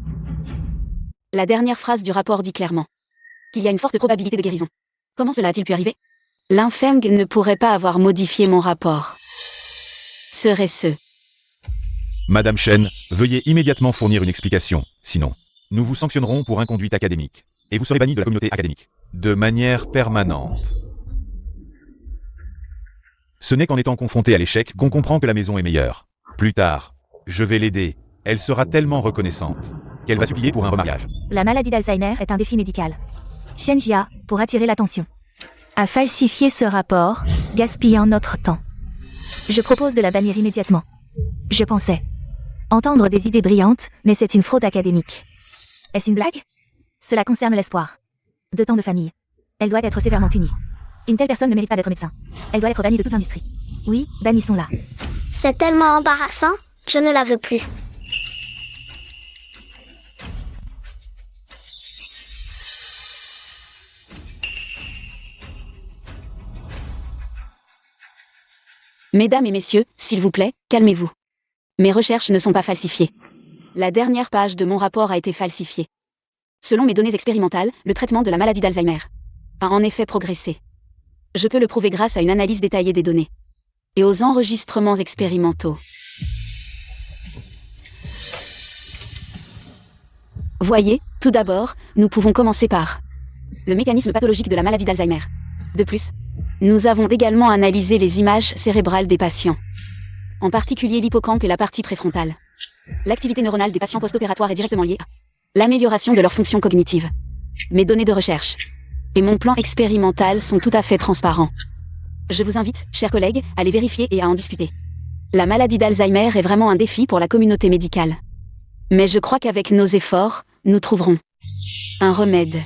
La dernière phrase du rapport dit clairement qu'il y a une forte probabilité de guérison. Comment cela a-t-il pu arriver? L'Infeng ne pourrait pas avoir modifié mon rapport. Serait-ce? Madame Chen, veuillez immédiatement fournir une explication, sinon, nous vous sanctionnerons pour inconduite académique, et vous serez banni de la communauté académique, de manière permanente. Ce n'est qu'en étant confronté à l'échec qu'on comprend que la maison est meilleure. Plus tard, je vais l'aider. Elle sera tellement reconnaissante qu'elle va supplier pour un remariage. La maladie d'Alzheimer est un défi médical. Shenjia, pour attirer l'attention, a falsifié ce rapport, gaspillant notre temps. Je propose de la bannir immédiatement. Je pensais entendre des idées brillantes, mais c'est une fraude académique. Est-ce une blague? Cela concerne l'espoir de tant de familles. Elle doit être sévèrement punie. Une telle personne ne mérite pas d'être médecin. Elle doit être bannie de toute industrie. Oui, bannissons-la. C'est tellement embarrassant, je ne la veux plus. Mesdames et messieurs, s'il vous plaît, calmez-vous. Mes recherches ne sont pas falsifiées. La dernière page de mon rapport a été falsifiée. Selon mes données expérimentales, le traitement de la maladie d'Alzheimer a en effet progressé. Je peux le prouver grâce à une analyse détaillée des données et aux enregistrements expérimentaux. Voyez, tout d'abord, nous pouvons commencer par le mécanisme pathologique de la maladie d'Alzheimer. De plus, nous avons également analysé les images cérébrales des patients, en particulier l'hippocampe et la partie préfrontale. L'activité neuronale des patients post-opératoires est directement liée à l'amélioration de leur fonction cognitive. Mes données de recherche et mon plan expérimental sont tout à fait transparents. Je vous invite, chers collègues, à les vérifier et à en discuter. La maladie d'Alzheimer est vraiment un défi pour la communauté médicale. Mais je crois qu'avec nos efforts, nous trouverons un remède.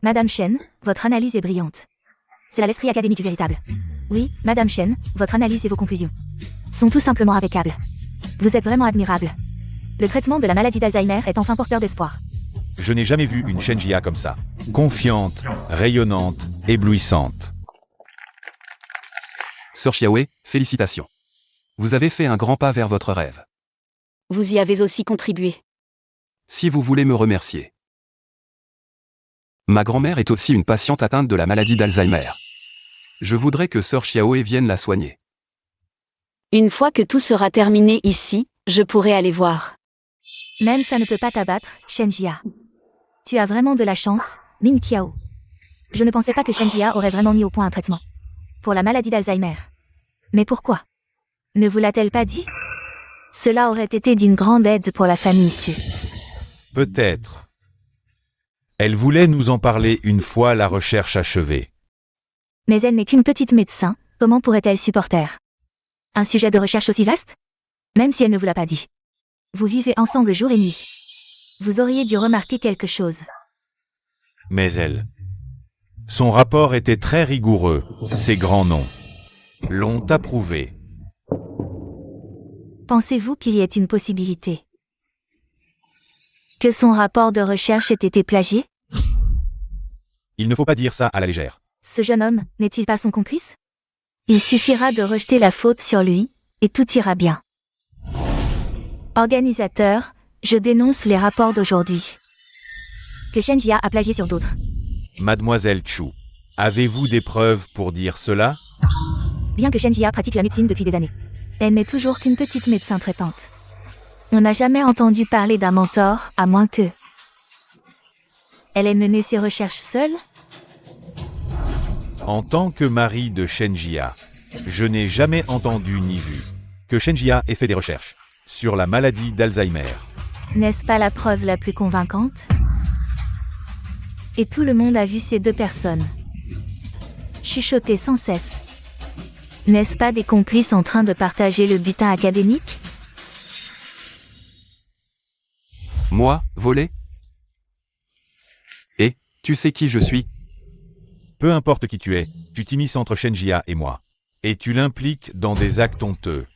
Madame Chen, votre analyse est brillante. C'est là l'esprit académique véritable. Oui, Madame Chen, votre analyse et vos conclusions sont tout simplement impeccables. Vous êtes vraiment admirable. Le traitement de la maladie d'Alzheimer est enfin porteur d'espoir. Je n'ai jamais vu une Shenjia comme ça. Confiante, rayonnante, éblouissante. Sœur Xiaowei, félicitations. Vous avez fait un grand pas vers votre rêve. Vous y avez aussi contribué. Si vous voulez me remercier. Ma grand-mère est aussi une patiente atteinte de la maladie d'Alzheimer. Je voudrais que Sœur Xiaowei vienne la soigner. Une fois que tout sera terminé ici, je pourrai aller voir. Même ça ne peut pas t'abattre, Shenjia. Tu as vraiment de la chance, Ming Qiao. Je ne pensais pas que Shenjia aurait vraiment mis au point un traitement pour la maladie d'Alzheimer. Mais pourquoi? Ne vous l'a-t-elle pas dit? Cela aurait été d'une grande aide pour la famille Su. Peut-être. Elle voulait nous en parler une fois la recherche achevée. Mais elle n'est qu'une petite médecin, comment pourrait-elle supporter un sujet de recherche aussi vaste? Même si elle ne vous l'a pas dit. Vous vivez ensemble jour et nuit. Vous auriez dû remarquer quelque chose. Mais elle. Son rapport était très rigoureux, ses grands noms l'ont approuvé. Pensez-vous qu'il y ait une possibilité que son rapport de recherche ait été plagié? Il ne faut pas dire ça à la légère. Ce jeune homme, n'est-il pas son complice? Il suffira de rejeter la faute sur lui, et tout ira bien. Organisateur, je dénonce les rapports d'aujourd'hui que Shenjia a plagié sur d'autres. Mademoiselle Chu, avez-vous des preuves pour dire cela? Bien que Shenjia pratique la médecine depuis des années, elle n'est toujours qu'une petite médecin traitante. On n'a jamais entendu parler d'un mentor, à moins que... Elle ait mené ses recherches seule? En tant que mari de Shenjia, je n'ai jamais entendu ni vu que Shenjia ait fait des recherches sur la maladie d'Alzheimer. N'est-ce pas la preuve la plus convaincante? Et tout le monde a vu ces deux personnes chuchoter sans cesse. N'est-ce pas des complices en train de partager le butin académique? Moi, voler? Et, tu sais qui je suis? Peu importe qui tu es, tu t'immisces entre Shenjia et moi. Et tu l'impliques dans des actes honteux.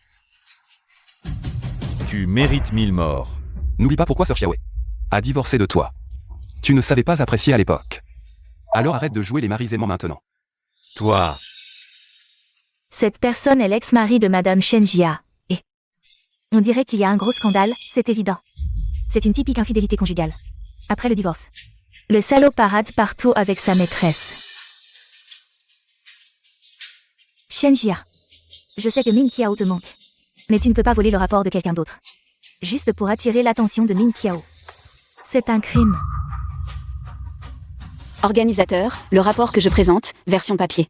Tu mérites 1000 morts. N'oublie pas pourquoi Sir Xiaowei a divorcé de toi. Tu ne savais pas apprécier à l'époque. Alors arrête de jouer les maris aimants maintenant. Toi, Cette personne est l'ex-mari de Madame Shenjia. Et on dirait qu'il y a un gros scandale, c'est évident. C'est une typique infidélité conjugale. Après le divorce, le salaud parade partout avec sa maîtresse. Shenjia, je sais que Ming Qiao te manque. Mais tu ne peux pas voler le rapport de quelqu'un d'autre. Juste pour attirer l'attention de Ming Qiao. C'est un crime. Organisateur, le rapport que je présente, version papier,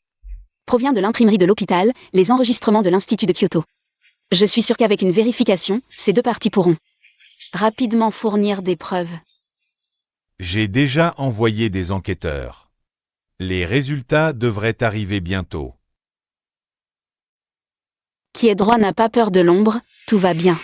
provient de l'imprimerie de l'hôpital, les enregistrements de l'Institut de Kyoto. Je suis sûr qu'avec une vérification, ces deux parties pourront rapidement fournir des preuves. j'ai déjà envoyé des enquêteurs. Les résultats devraient arriver bientôt. Qui est droit n'a pas peur de l'ombre, tout va bien.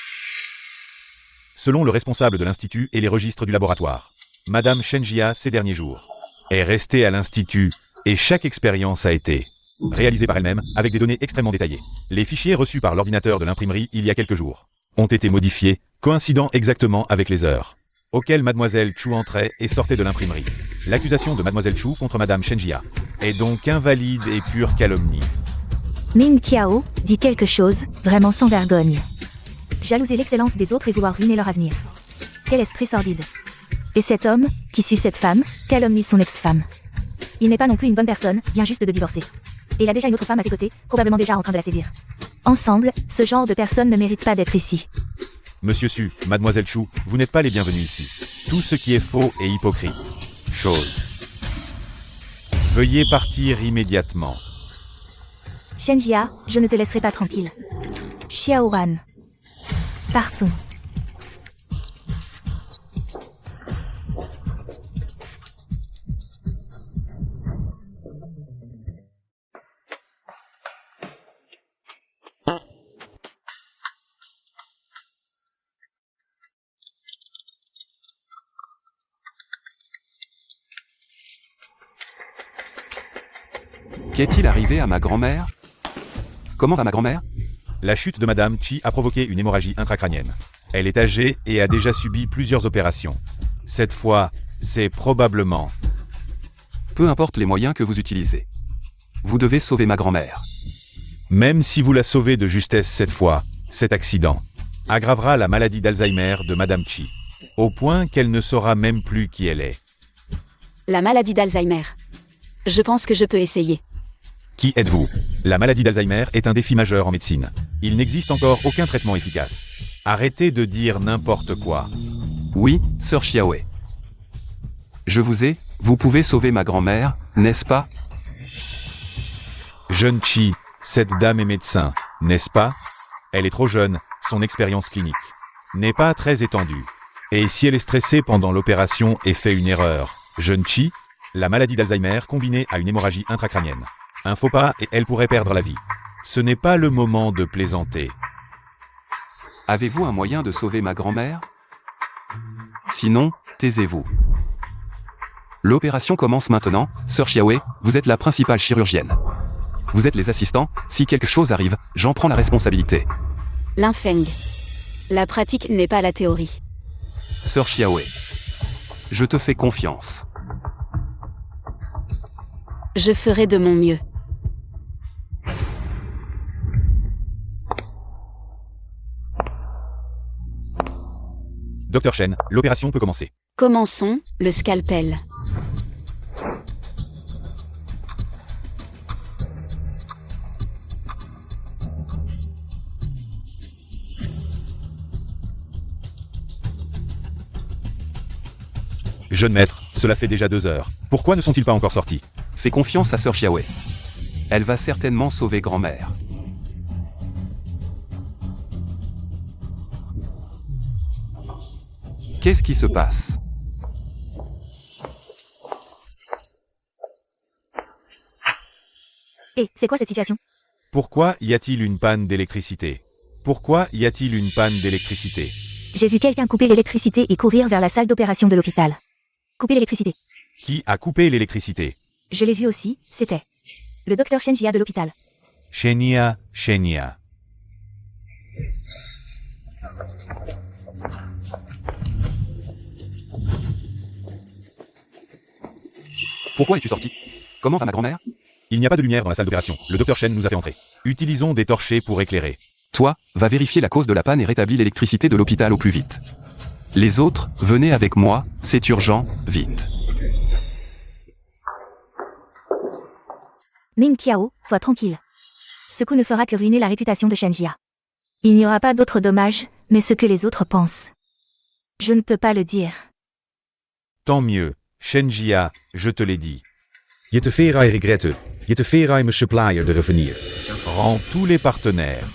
Selon le responsable de l'Institut et les registres du laboratoire, Madame Shenjia, ces derniers jours, est restée à l'Institut et chaque expérience a été réalisée par elle-même avec des données extrêmement détaillées. Les fichiers reçus par l'ordinateur de l'imprimerie il y a quelques jours ont été modifiés, coïncidant exactement avec les heures auxquelles Mademoiselle Chu entrait et sortait de l'imprimerie. L'accusation de Mademoiselle Chu contre Madame Shenjia est donc invalide et pure calomnie. Ming Qiao dit quelque chose, vraiment sans vergogne. Jalouser l'excellence des autres et vouloir ruiner leur avenir. Quel esprit sordide. Et cet homme, qui suit cette femme, calomnie son ex-femme. Il n'est pas non plus une bonne personne, vient juste de divorcer. Et il a déjà une autre femme à ses côtés, probablement déjà en train de la séduire. Ensemble, ce genre de personne ne mérite pas d'être ici. Monsieur Su, Mademoiselle Chu, vous n'êtes pas les bienvenus ici. Tout ce qui est faux et hypocrite. Chose. Veuillez partir immédiatement. Shenjia, je ne te laisserai pas tranquille. Xiaoran. Partons. Qu'est-il arrivé à ma grand-mère? Comment va ma grand-mère? La chute de Madame Chi a provoqué une hémorragie intracrânienne. Elle est âgée et a déjà subi plusieurs opérations. Cette fois, c'est probablement... Peu importe les moyens que vous utilisez. Vous devez sauver ma grand-mère. Même si vous la sauvez de justesse cette fois, cet accident aggravera la maladie d'Alzheimer de Madame Chi, au point qu'elle ne saura même plus qui elle est. La maladie d'Alzheimer. Je pense que je peux essayer. Qui êtes-vous? La maladie d'Alzheimer est un défi majeur en médecine. Il n'existe encore aucun traitement efficace. Arrêtez de dire n'importe quoi. Oui, Sir Xiaowei. Vous pouvez sauver ma grand-mère, n'est-ce pas? Jeune Chi, cette dame est médecin, n'est-ce pas? Elle est trop jeune, son expérience clinique n'est pas très étendue. Et si elle est stressée pendant l'opération et fait une erreur, jeune Chi, la maladie d'Alzheimer combinée à une hémorragie intracrânienne. Un faux pas et elle pourrait perdre la vie. Ce n'est pas le moment de plaisanter. Avez-vous un moyen de sauver ma grand-mère? Sinon, taisez-vous. L'opération commence maintenant, Sir Xiaowei, vous êtes la principale chirurgienne. Vous êtes les assistants, si quelque chose arrive, j'en prends la responsabilité. L'infeng. La pratique n'est pas la théorie. Sir Xiaowei. Je te fais confiance. Je ferai de mon mieux. Docteur Shen, l'opération peut commencer. Commençons, le scalpel. Jeune maître, cela fait déjà 2 heures. Pourquoi ne sont-ils pas encore sortis? Fais confiance à Sœur Xiaowei. Elle va certainement sauver grand-mère. Qu'est-ce qui se passe? Hé, c'est quoi cette situation? Pourquoi y a-t-il une panne d'électricité? Pourquoi y a-t-il une panne d'électricité? J'ai vu quelqu'un couper l'électricité et courir vers la salle d'opération de l'hôpital. Couper l'électricité. Qui a coupé l'électricité? Je l'ai vu aussi, c'était le docteur Shen Jia de l'hôpital. Shenia. Pourquoi es-tu sorti? Comment va ma grand-mère? Il n'y a pas de lumière dans la salle d'opération. Le docteur Shen nous a fait entrer. Utilisons des torchers pour éclairer. Toi, va vérifier la cause de la panne et rétablis l'électricité de l'hôpital au plus vite. Les autres, venez avec moi, c'est urgent, vite. Ming Qiao, sois tranquille. Ce coup ne fera que ruiner la réputation de Shen Jia. Il n'y aura pas d'autres dommages, mais ce que les autres pensent. Je ne peux pas le dire. Tant mieux. Shen Jia, je te l'ai dit. Je te ferai regretter. Je te ferai me supplier de revenir. Rends tous les partenaires.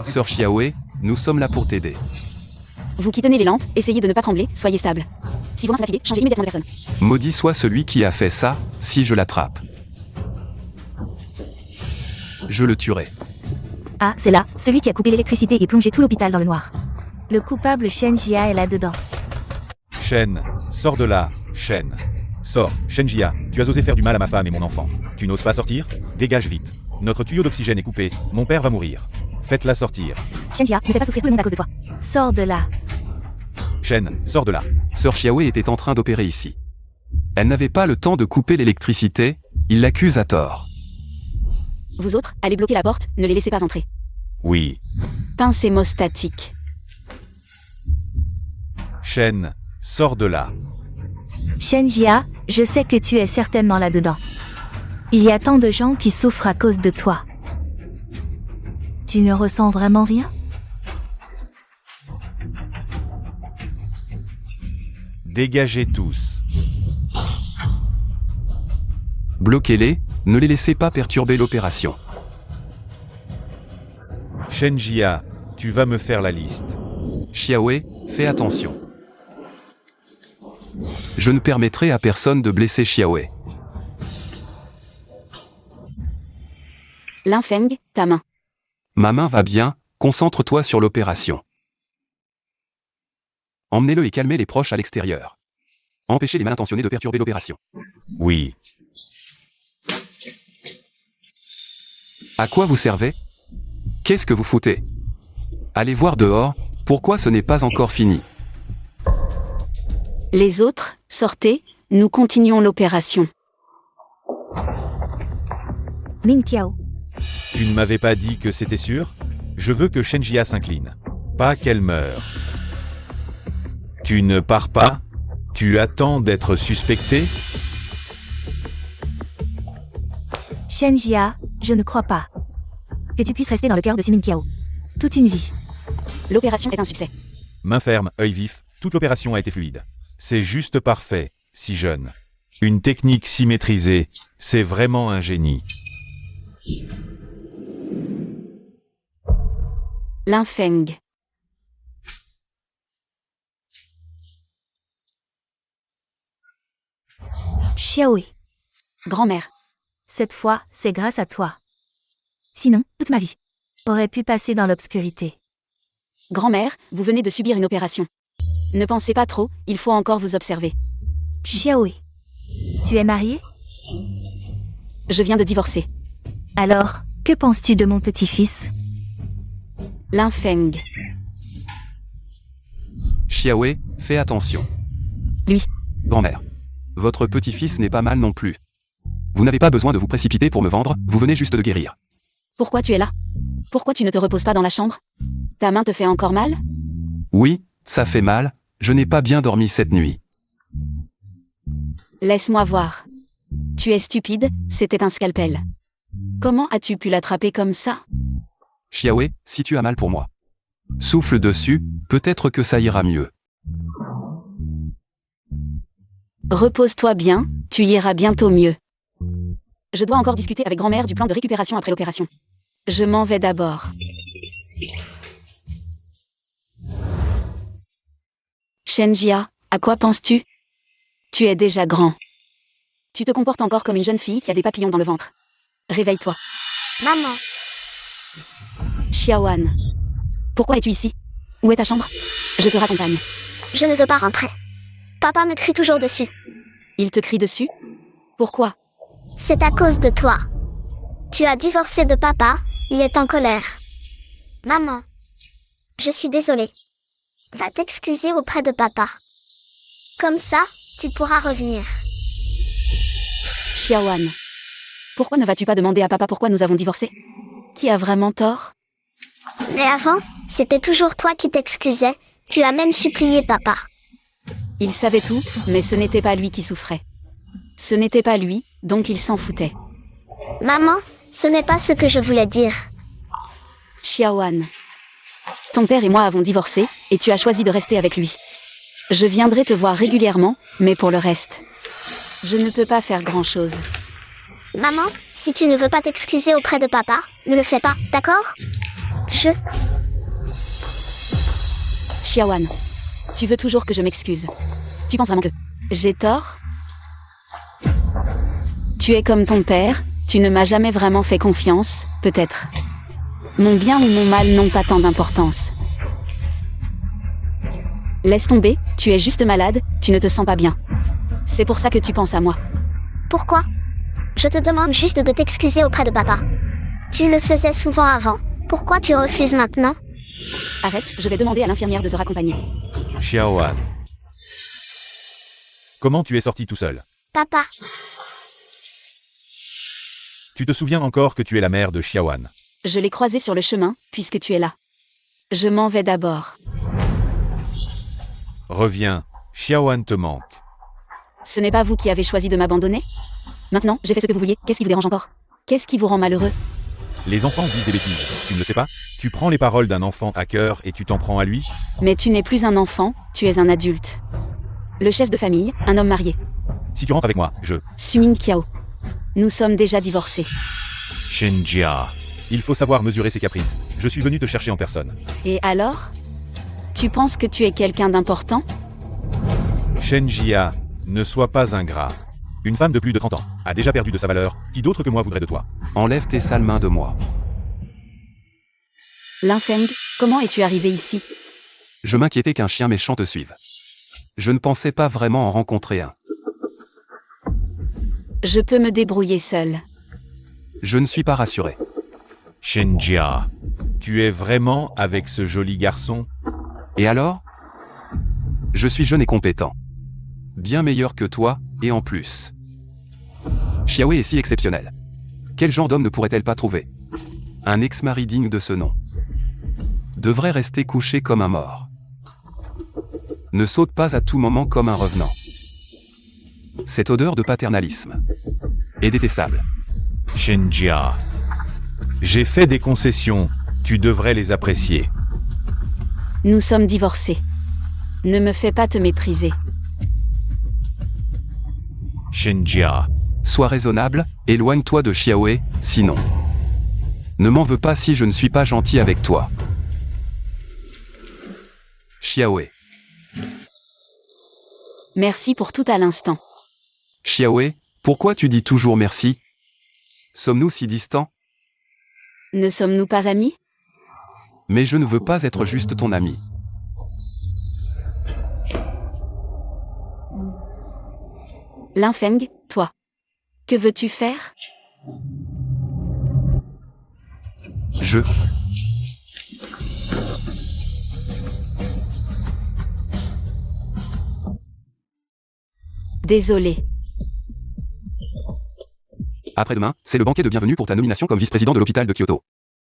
Sœur Xiaowei, nous sommes là pour t'aider. Vous qui tenez les lampes, essayez de ne pas trembler, soyez stable. Si vous fatigué, changez immédiatement de personne. Maudit soit celui qui a fait ça, si je l'attrape. Je le tuerai. Ah, c'est là, celui qui a coupé l'électricité et plongé tout l'hôpital dans le noir. Le coupable Shen Jia est là-dedans. Shen, sors de là, Shen. Sors, Shen Jia, tu as osé faire du mal à ma femme et mon enfant. Tu n'oses pas sortir? Dégage vite. Notre tuyau d'oxygène est coupé, mon père va mourir. Faites-la sortir. Shen Jia, ne fais pas souffrir tout le monde à cause de toi. Sors de là. Shen, sors de là. Sœur Xiaowei était en train d'opérer ici. Elle n'avait pas le temps de couper l'électricité, il l'accuse à tort. Vous autres, allez bloquer la porte, ne les laissez pas entrer. Oui. Pince hémostatique. Shen, sors de là. Shen Jia, je sais que tu es certainement là-dedans. Il y a tant de gens qui souffrent à cause de toi. Tu ne ressens vraiment rien? Dégagez tous. Bloquez-les, ne les laissez pas perturber l'opération. Shen Jia, tu vas me faire la liste. Xiaowei, fais attention. Je ne permettrai à personne de blesser Xiaowei. Linfeng, ta main. Ma main va bien, concentre-toi sur l'opération. Emmenez-le et calmez les proches à l'extérieur. Empêchez les mal intentionnés de perturber l'opération. Oui. À quoi vous servez? Qu'est-ce que vous foutez? Allez voir dehors, pourquoi ce n'est pas encore fini? Les autres, sortez, nous continuons l'opération. Ming Qiao. Tu ne m'avais pas dit que c'était sûr? Je veux que Shen Jia s'incline. Pas qu'elle meure. Tu ne pars pas? Tu attends d'être suspecté? Shen Jia, je ne crois pas. Que tu puisses rester dans le cœur de Ming Qiao. Toute une vie. L'opération est un succès. Main ferme, œil vif, toute l'opération a été fluide. C'est juste parfait, si jeune. Une technique si maîtrisée, c'est vraiment un génie. Linfeng. Xiaowei. Grand-mère. Cette fois, c'est grâce à toi. Sinon, toute ma vie aurait pu passer dans l'obscurité. Grand-mère, vous venez de subir une opération. Ne pensez pas trop, il faut encore vous observer. Xiaowei. Tu es mariée? Je viens de divorcer. Alors, que penses-tu de mon petit-fils? Linfeng. Xiaowei, fais attention. Lui. Grand-mère. Votre petit-fils n'est pas mal non plus. Vous n'avez pas besoin de vous précipiter pour me vendre, vous venez juste de guérir. Pourquoi tu es là? Pourquoi tu ne te reposes pas dans la chambre? Ta main te fait encore mal? Oui, ça fait mal, je n'ai pas bien dormi cette nuit. Laisse-moi voir. Tu es stupide, c'était un scalpel. Comment as-tu pu l'attraper comme ça? Xiaowei, si tu as mal pour moi. Souffle dessus, peut-être que ça ira mieux. Repose-toi bien, tu iras bientôt mieux. Je dois encore discuter avec grand-mère du plan de récupération après l'opération. Je m'en vais d'abord. Shenjia, à quoi penses-tu? Tu es déjà grand. Tu te comportes encore comme une jeune fille qui a des papillons dans le ventre. Réveille-toi. Maman, Xiaoan. Pourquoi es-tu ici? Où est ta chambre? Je te raccompagne. je ne veux pas rentrer. Papa me crie toujours dessus. Il te crie dessus? Pourquoi? C'est à cause de toi. Tu as divorcé de papa, il est en colère. Maman, je suis désolée. Va t'excuser auprès de papa. Comme ça, tu pourras revenir. Xiaoan. Pourquoi ne vas-tu pas demander à papa pourquoi nous avons divorcé? Qui a vraiment tort? Mais avant, c'était toujours toi qui t'excusais. Tu as même supplié papa. Il savait tout, mais ce n'était pas lui qui souffrait. Ce n'était pas lui, donc il s'en foutait. Maman, ce n'est pas ce que je voulais dire. Xiaoan. Ton père et moi avons divorcé, et tu as choisi de rester avec lui. Je viendrai te voir régulièrement, mais pour le reste, je ne peux pas faire grand-chose. Maman, si tu ne veux pas t'excuser auprès de papa, ne le fais pas, d'accord? Xiaoan. Tu veux toujours que je m'excuse. Tu penses vraiment que j'ai tort? Tu es comme ton père, tu ne m'as jamais vraiment fait confiance, peut-être. Mon bien ou mon mal n'ont pas tant d'importance. Laisse tomber, tu es juste malade, tu ne te sens pas bien. C'est pour ça que tu penses à moi. Pourquoi? Je te demande juste de t'excuser auprès de papa. Tu le faisais souvent avant. Pourquoi tu refuses maintenant? Arrête, je vais demander à l'infirmière de te raccompagner. Xiaoan. Comment tu es sorti tout seul? Papa, Tu te souviens encore que tu es la mère de Xiaoan? Je l'ai croisé sur le chemin, puisque tu es là. Je m'en vais d'abord. Reviens, Xiaoan te manque. Ce n'est pas vous qui avez choisi de m'abandonner? Maintenant, j'ai fait ce que vous vouliez, qu'est-ce qui vous dérange encore? Qu'est-ce qui vous rend malheureux? Les enfants disent des bêtises, tu ne le sais pas? Tu prends les paroles d'un enfant à cœur et tu t'en prends à lui? Mais tu n'es plus un enfant, tu es un adulte. Le chef de famille, un homme marié. Si tu rentres avec moi, Suming Kiao. Nous sommes déjà divorcés. Shenjia. Il faut savoir mesurer ses caprices. Je suis venu te chercher en personne. Et alors? Tu penses que tu es quelqu'un d'important? Shenjia, ne sois pas ingrat. Une femme de plus de 30 ans a déjà perdu de sa valeur. Qui d'autre que moi voudrait de toi? Enlève tes sales mains de moi. Linfeng, comment es-tu arrivé ici? Je m'inquiétais qu'un chien méchant te suive. Je ne pensais pas vraiment en rencontrer un. Je peux me débrouiller seul. Je ne suis pas rassuré. Shenjia. Tu es vraiment avec ce joli garçon? Et alors? Je suis jeune et compétent. Bien meilleur que toi, et en plus. Xiaowei est si exceptionnel. Quel genre d'homme ne pourrait-elle pas trouver? Un ex-mari digne de ce nom. Devrait rester couché comme un mort. Ne saute pas à tout moment comme un revenant. Cette odeur de paternalisme est détestable. Shenjia. J'ai fait des concessions, tu devrais les apprécier. Nous sommes divorcés. Ne me fais pas te mépriser. Shenjia. Sois raisonnable, éloigne-toi de Xiaowei, sinon. Ne m'en veux pas si je ne suis pas gentil avec toi. Xiaowei. Merci pour tout à l'instant. Xiaowei, pourquoi tu dis toujours merci? Sommes-nous si distants? Ne sommes-nous pas amis? Mais je ne veux pas être juste ton ami. Linfeng, toi. Que veux-tu faire? Je... Désolé. Après-demain, c'est le banquet de bienvenue pour ta nomination comme vice-président de l'hôpital de Kyoto.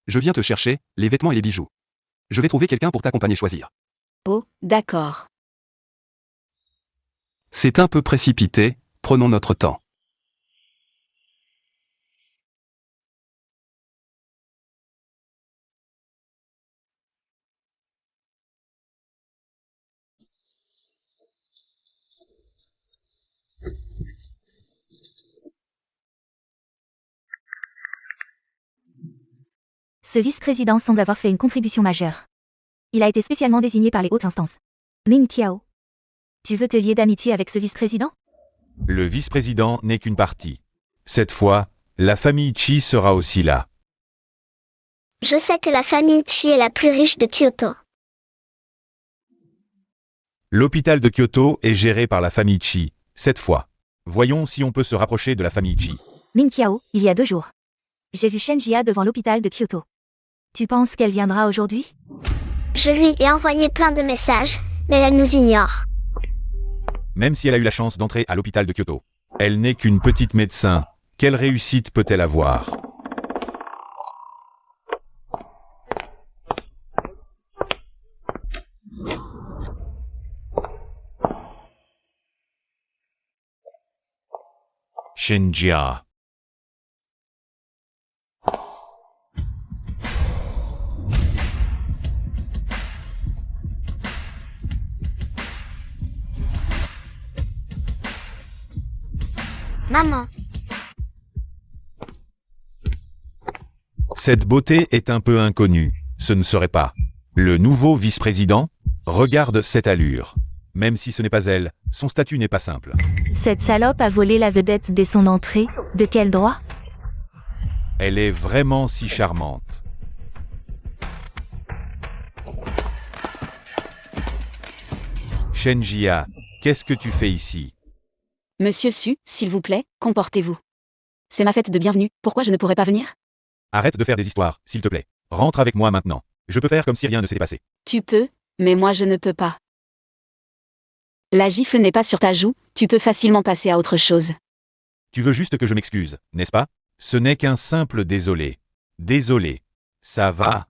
Je viens te chercher, les vêtements et les bijoux. Je vais trouver quelqu'un pour t'accompagner choisir. Oh, d'accord. C'est un peu précipité, prenons notre temps. Ce vice-président semble avoir fait une contribution majeure. Il a été spécialement désigné par les hautes instances. Ming Qiao. Tu veux te lier d'amitié avec ce vice-président? Le vice-président n'est qu'une partie. Cette fois, la famille Chi sera aussi là. Je sais que la famille Chi est la plus riche de Kyoto. L'hôpital de Kyoto est géré par la famille Chi, cette fois. Voyons si on peut se rapprocher de la famille Chi. Ming Qiao, il y a 2 jours. J'ai vu Shen Jia devant l'hôpital de Kyoto. Tu penses qu'elle viendra aujourd'hui? Je lui ai envoyé plein de messages, mais elle nous ignore. Même si elle a eu la chance d'entrer à l'hôpital de Kyoto. Elle n'est qu'une petite médecin. Quelle réussite peut-elle avoir? Shenjia. Maman, Cette beauté est un peu inconnue. Ce ne serait pas le nouveau vice-président? Regarde cette allure. Même si ce n'est pas elle, son statut n'est pas simple. Cette salope a volé la vedette dès son entrée. De quel droit? Elle est vraiment si charmante. Shenjia, qu'est-ce que tu fais ici? Monsieur Su, s'il vous plaît, comportez-vous. C'est ma fête de bienvenue, pourquoi je ne pourrais pas venir? Arrête de faire des histoires, s'il te plaît. Rentre avec moi maintenant. Je peux faire comme si rien ne s'était passé. Tu peux, mais moi je ne peux pas. La gifle n'est pas sur ta joue, tu peux facilement passer à autre chose. Tu veux juste que je m'excuse, n'est-ce pas? Ce n'est qu'un simple désolé. Désolé. Ça va.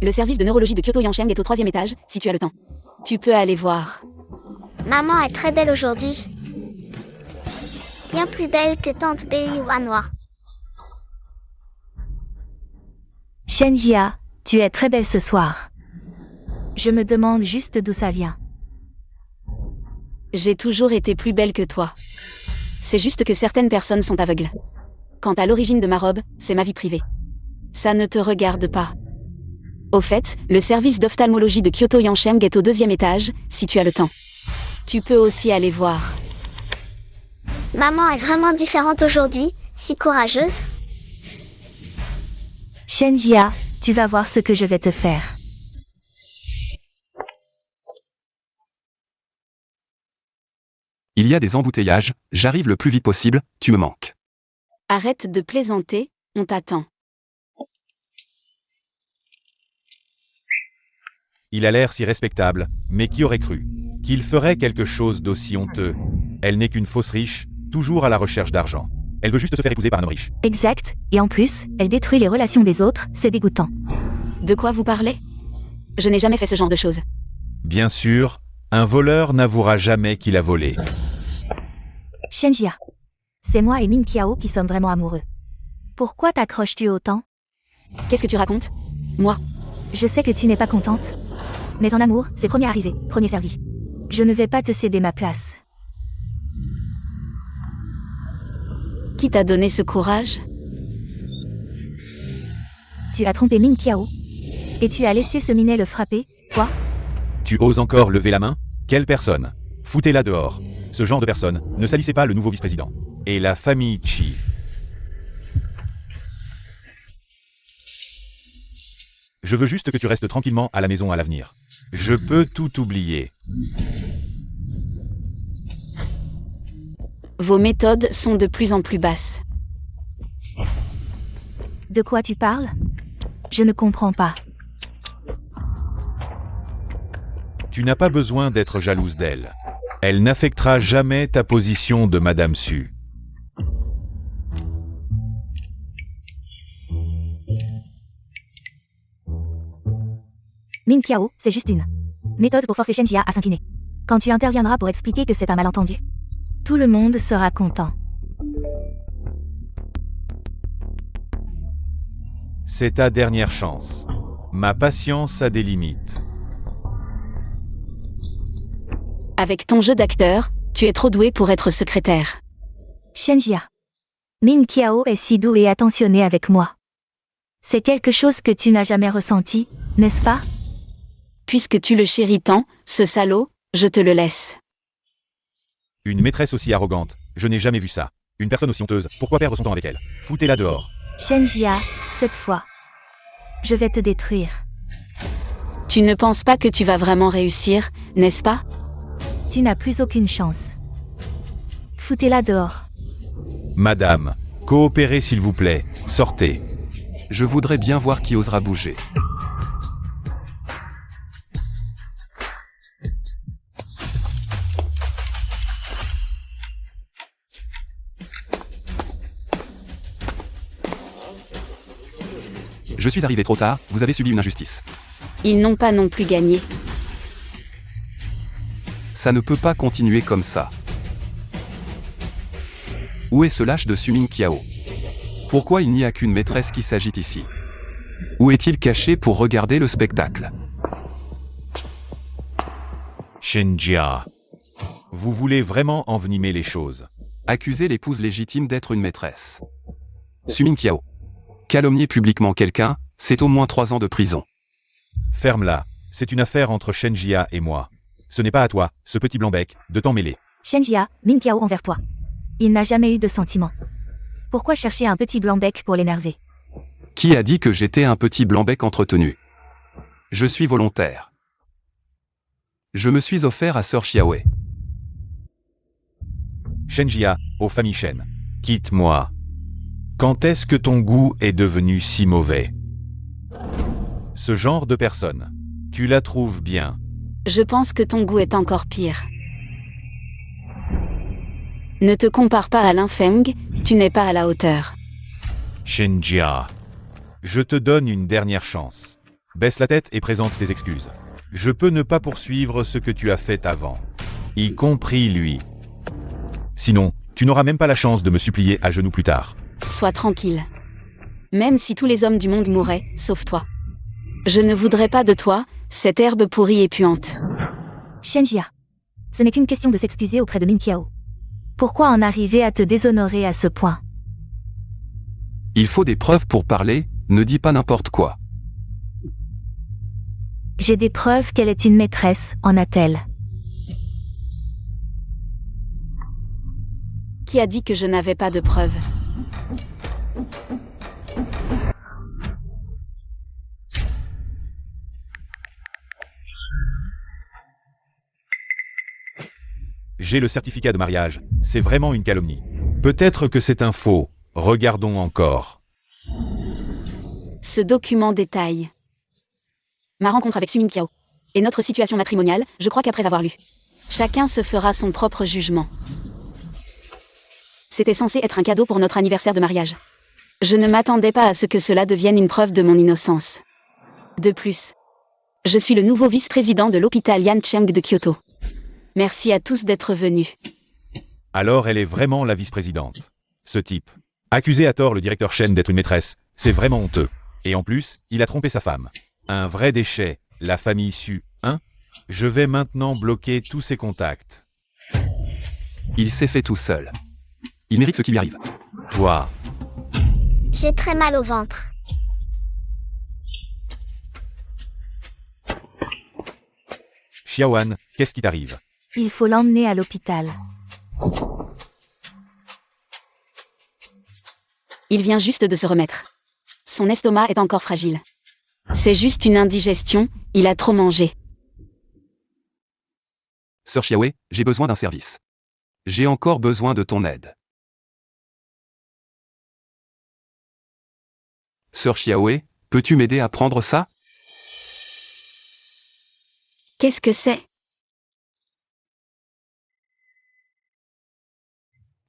Le service de neurologie de Kyoto Yansheng est au 3e étage, si tu as le temps. Tu peux aller voir. maman est très belle aujourd'hui. Bien plus belle que tante Bei Wanhua. Shen Jia, tu es très belle ce soir. Je me demande juste d'où ça vient. J'ai toujours été plus belle que toi. C'est juste que certaines personnes sont aveugles. Quant à l'origine de ma robe, c'est ma vie privée. Ça ne te regarde pas. Au fait, le service d'ophtalmologie de Kyoto Yansheng est au 2e étage, si tu as le temps. Tu peux aussi aller voir. Maman est vraiment différente aujourd'hui, si courageuse. Shen Jia, tu vas voir ce que je vais te faire. Il y a des embouteillages, j'arrive le plus vite possible, tu me manques. Arrête de plaisanter, on t'attend. Il a l'air si respectable, mais qui aurait cru qu'il ferait quelque chose d'aussi honteux? Elle n'est qu'une fausse riche, toujours à la recherche d'argent. Elle veut juste se faire épouser par un homme riche. Exact, et en plus, elle détruit les relations des autres, c'est dégoûtant. De quoi vous parlez? Je n'ai jamais fait ce genre de choses. Bien sûr, un voleur n'avouera jamais qu'il a volé. Shen Jia. C'est moi et Ming Qiao qui sommes vraiment amoureux. Pourquoi t'accroches-tu autant? Qu'est-ce que tu racontes? Moi? Je sais que tu n'es pas contente. Mais en amour, c'est premier arrivé, premier servi. Je ne vais pas te céder ma place. Qui t'a donné ce courage? Tu as trompé Ming Qiao. Et tu as laissé ce minet le frapper, toi? Tu oses encore lever la main? Quelle personne? Foutez-la dehors. Ce genre de personne, ne salissez pas le nouveau vice-président. Et la famille Chi. Je veux juste que tu restes tranquillement à la maison à l'avenir. Je peux tout oublier. Vos méthodes sont de plus en plus basses. De quoi tu parles? Je ne comprends pas. Tu n'as pas besoin d'être jalouse d'elle. Elle n'affectera jamais ta position de Madame Su. Ming Qiao, c'est juste une méthode pour forcer Shen Jia à s'incliner. Quand tu interviendras pour expliquer que c'est un malentendu, tout le monde sera content. C'est ta dernière chance. Ma patience a des limites. Avec ton jeu d'acteur, tu es trop doué pour être secrétaire. Shen Jia. Ming Qiao est si doux et attentionné avec moi. C'est quelque chose que tu n'as jamais ressenti, n'est-ce pas? Puisque tu le chéris tant, ce salaud, je te le laisse. Une maîtresse aussi arrogante, je n'ai jamais vu ça. Une personne aussi honteuse, pourquoi perdre son temps avec elle? Foutez-la dehors. Shenjia, cette fois. Je vais te détruire. Tu ne penses pas que tu vas vraiment réussir, n'est-ce pas? Tu n'as plus aucune chance. Foutez-la dehors. Madame, coopérez s'il vous plaît, sortez. Je voudrais bien voir qui osera bouger. Je suis arrivé trop tard, vous avez subi une injustice. Ils n'ont pas non plus gagné. Ça ne peut pas continuer comme ça. Où est ce lâche de Sumin Kiao? Pourquoi il n'y a qu'une maîtresse qui s'agite ici? Où est-il caché pour regarder le spectacle? Shenjia. Vous voulez vraiment envenimer les choses. Accuser l'épouse légitime d'être une maîtresse. Sumin Kiao. Calomnier publiquement quelqu'un, c'est au moins 3 ans de prison. Ferme-la, c'est une affaire entre Shenjia et moi. Ce n'est pas à toi, ce petit blanc-bec, de t'en mêler. Shenjia, Min Kiao envers toi. Il n'a jamais eu de sentiments. Pourquoi chercher un petit blanc-bec pour l'énerver? Qui a dit que j'étais un petit blanc-bec entretenu? Je suis volontaire. Je me suis offert à Sir Xiaowei. Shenjia, aux familles Shen. Quitte-moi. Quand est-ce que ton goût est devenu si mauvais? Ce genre de personne. Tu la trouves bien. Je pense que ton goût est encore pire. Ne te compare pas à Linfeng, tu n'es pas à la hauteur. Shenjia. Je te donne une dernière chance. Baisse la tête et présente tes excuses. Je peux ne pas poursuivre ce que tu as fait avant. Y compris lui. Sinon, tu n'auras même pas la chance de me supplier à genoux plus tard. Sois tranquille. Même si tous les hommes du monde mouraient, sauf toi. Je ne voudrais pas de toi, cette herbe pourrie et puante. Shenjia. Ce n'est qu'une question de s'excuser auprès de Min Kiao. Pourquoi en arriver à te déshonorer à ce point? Il faut des preuves pour parler, ne dis pas n'importe quoi. J'ai des preuves qu'elle est une maîtresse, en a-t-elle? Qui a dit que je n'avais pas de preuves? J'ai le certificat de mariage. C'est vraiment une calomnie. Peut-être que c'est un faux. Regardons encore. Ce document détaille ma rencontre avec Sumin Kiao. Et notre situation matrimoniale, je crois qu'après avoir lu, chacun se fera son propre jugement. C'était censé être un cadeau pour notre anniversaire de mariage. Je ne m'attendais pas à ce que cela devienne une preuve de mon innocence. De plus, je suis le nouveau vice-président de l'hôpital Yancheng de Kyoto. Merci à tous d'être venus. Alors elle est vraiment la vice-présidente. Ce type. Accuser à tort le directeur Shen d'être une maîtresse, c'est vraiment honteux. Et en plus, il a trompé sa femme. Un vrai déchet, la famille Su, hein? Je vais maintenant bloquer tous ses contacts. Il s'est fait tout seul. Il mérite ce qui lui arrive. Toi, J'ai très mal au ventre. Xiaoan, qu'est-ce qui t'arrive? Il faut l'emmener à l'hôpital. Il vient juste de se remettre. Son estomac est encore fragile. C'est juste une indigestion, il a trop mangé. Sir Xiaowei, j'ai besoin d'un service. J'ai encore besoin de ton aide. Sir Xiaowei, peux-tu m'aider à prendre ça? Qu'est-ce que c'est?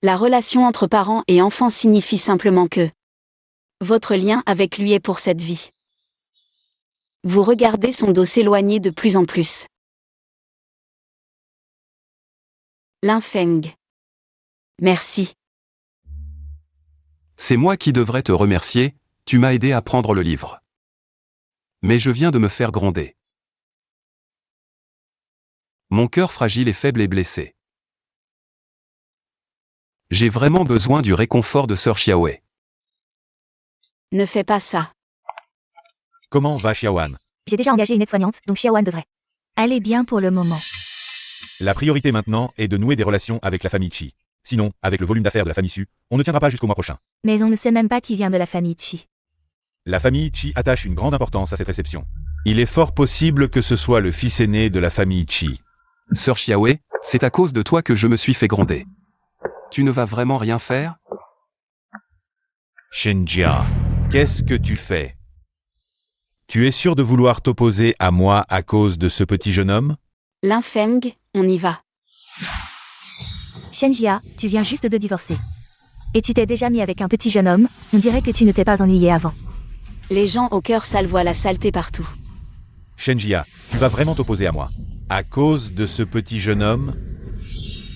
La relation entre parents et enfants signifie simplement que votre lien avec lui est pour cette vie. Vous regardez son dos s'éloigner de plus en plus. Linfeng. Merci. C'est moi qui devrais te remercier, tu m'as aidé à prendre le livre. Mais je viens de me faire gronder. Mon cœur fragile et faible est blessé. J'ai vraiment besoin du réconfort de Sir Xiaowei. Ne fais pas ça. Comment va Xiaowan? J'ai déjà engagé une aide-soignante, donc Xiaowan devrait. Elle est bien pour le moment. La priorité maintenant est de nouer des relations avec la famille Chi. Sinon, avec le volume d'affaires de la famille Su, on ne tiendra pas jusqu'au mois prochain. Mais on ne sait même pas qui vient de la famille Chi. La famille Chi attache une grande importance à cette réception. Il est fort possible que ce soit le fils aîné de la famille Chi. Sœur Xiaowei, c'est à cause de toi que je me suis fait gronder. Tu ne vas vraiment rien faire? Shenjia. Qu'est-ce que tu fais? Tu es sûr de vouloir t'opposer à moi à cause de ce petit jeune homme? Linfeng, on y va. Shenjia, tu viens juste de divorcer. Et tu t'es déjà mis avec un petit jeune homme, on dirait que tu ne t'es pas ennuyé avant. Les gens au cœur sale voient la saleté partout. Shenjia, tu vas vraiment t'opposer à moi? À cause de ce petit jeune homme?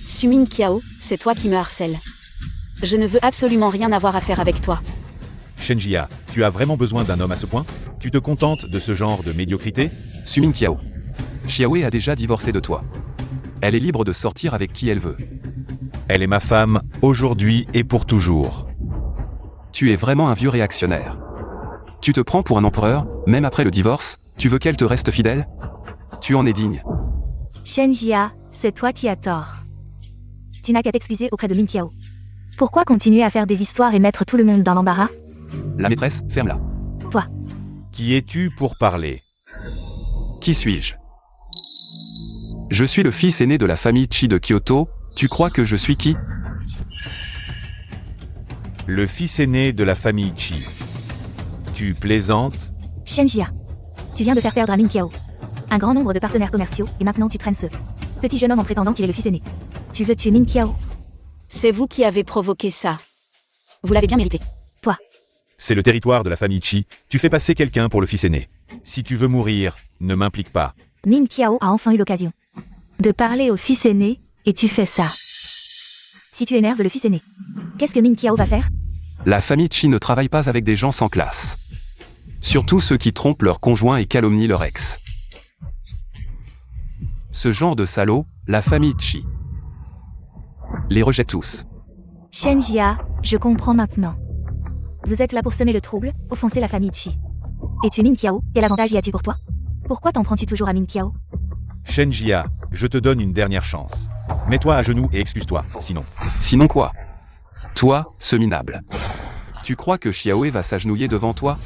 Sumin Kiao, c'est toi qui me harcèle. Je ne veux absolument rien avoir à faire avec toi. Shenjia, tu as vraiment besoin d'un homme à ce point? Tu te contentes de ce genre de médiocrité? Sumin Kiao. Xiaowei a déjà divorcé de toi. Elle est libre de sortir avec qui elle veut. Elle est ma femme, aujourd'hui et pour toujours. Tu es vraiment un vieux réactionnaire. Tu te prends pour un empereur, même après le divorce, tu veux qu'elle te reste fidèle? Tu en es digne. Shenjia, c'est toi qui as tort. Tu n'as qu'à t'excuser auprès de Min Kiao. Pourquoi continuer à faire des histoires et mettre tout le monde dans l'embarras? La maîtresse, ferme-la. Toi. Qui es-tu pour parler? Qui suis-je? Je suis le fils aîné de la famille Chi de Kyoto, tu crois que je suis qui? Le fils aîné de la famille Chi. Tu plaisantes? Shenjia. Tu viens de faire perdre à Min Kiao un grand nombre de partenaires commerciaux, et maintenant tu traînes ce petit jeune homme en prétendant qu'il est le fils aîné. Tu veux tuer Min Kiao? C'est vous qui avez provoqué ça. Vous l'avez bien mérité. Toi. C'est le territoire de la famille Chi, tu fais passer quelqu'un pour le fils aîné. Si tu veux mourir, ne m'implique pas. Min Kiao a enfin eu l'occasion de parler au fils aîné, et tu fais ça. Si tu énerves le fils aîné, qu'est-ce que Min Kiao va faire? La famille Chi ne travaille pas avec des gens sans classe. Surtout ceux qui trompent leur conjoint et calomnient leur ex. Ce genre de salauds, la famille Chi les rejette tous. Shenjia, je comprends maintenant. Vous êtes là pour semer le trouble, offenser la famille Chi. Et tu Min Kiao, quel avantage y a-t-il pour toi? Pourquoi t'en prends-tu toujours à Min Kiao? Shenjia, je te donne une dernière chance. Mets-toi à genoux et excuse-toi, sinon. Sinon quoi? Toi, ce minable. Tu crois que Xiaowei va s'agenouiller devant toi?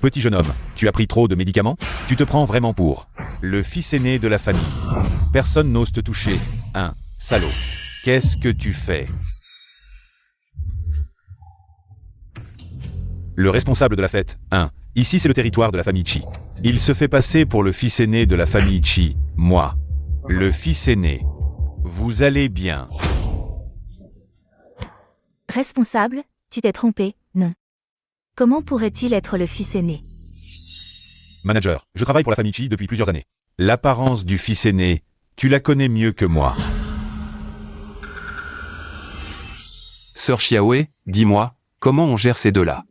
Petit jeune homme, tu as pris trop de médicaments? Tu te prends vraiment pour le fils aîné de la famille. Personne n'ose te toucher, hein, salaud. Qu'est-ce que tu fais? Le responsable de la fête, hein, ici c'est le territoire de la famille Chi. Il se fait passer pour le fils aîné de la famille Chi, moi. Le fils aîné. Vous allez bien. Responsable, tu t'es trompé, non. Comment pourrait-il être le fils aîné? Manager, je travaille pour la famille Chi depuis plusieurs années. L'apparence du fils aîné, tu la connais mieux que moi. Sœur Xiaowei, dis-moi, comment on gère ces deux-là?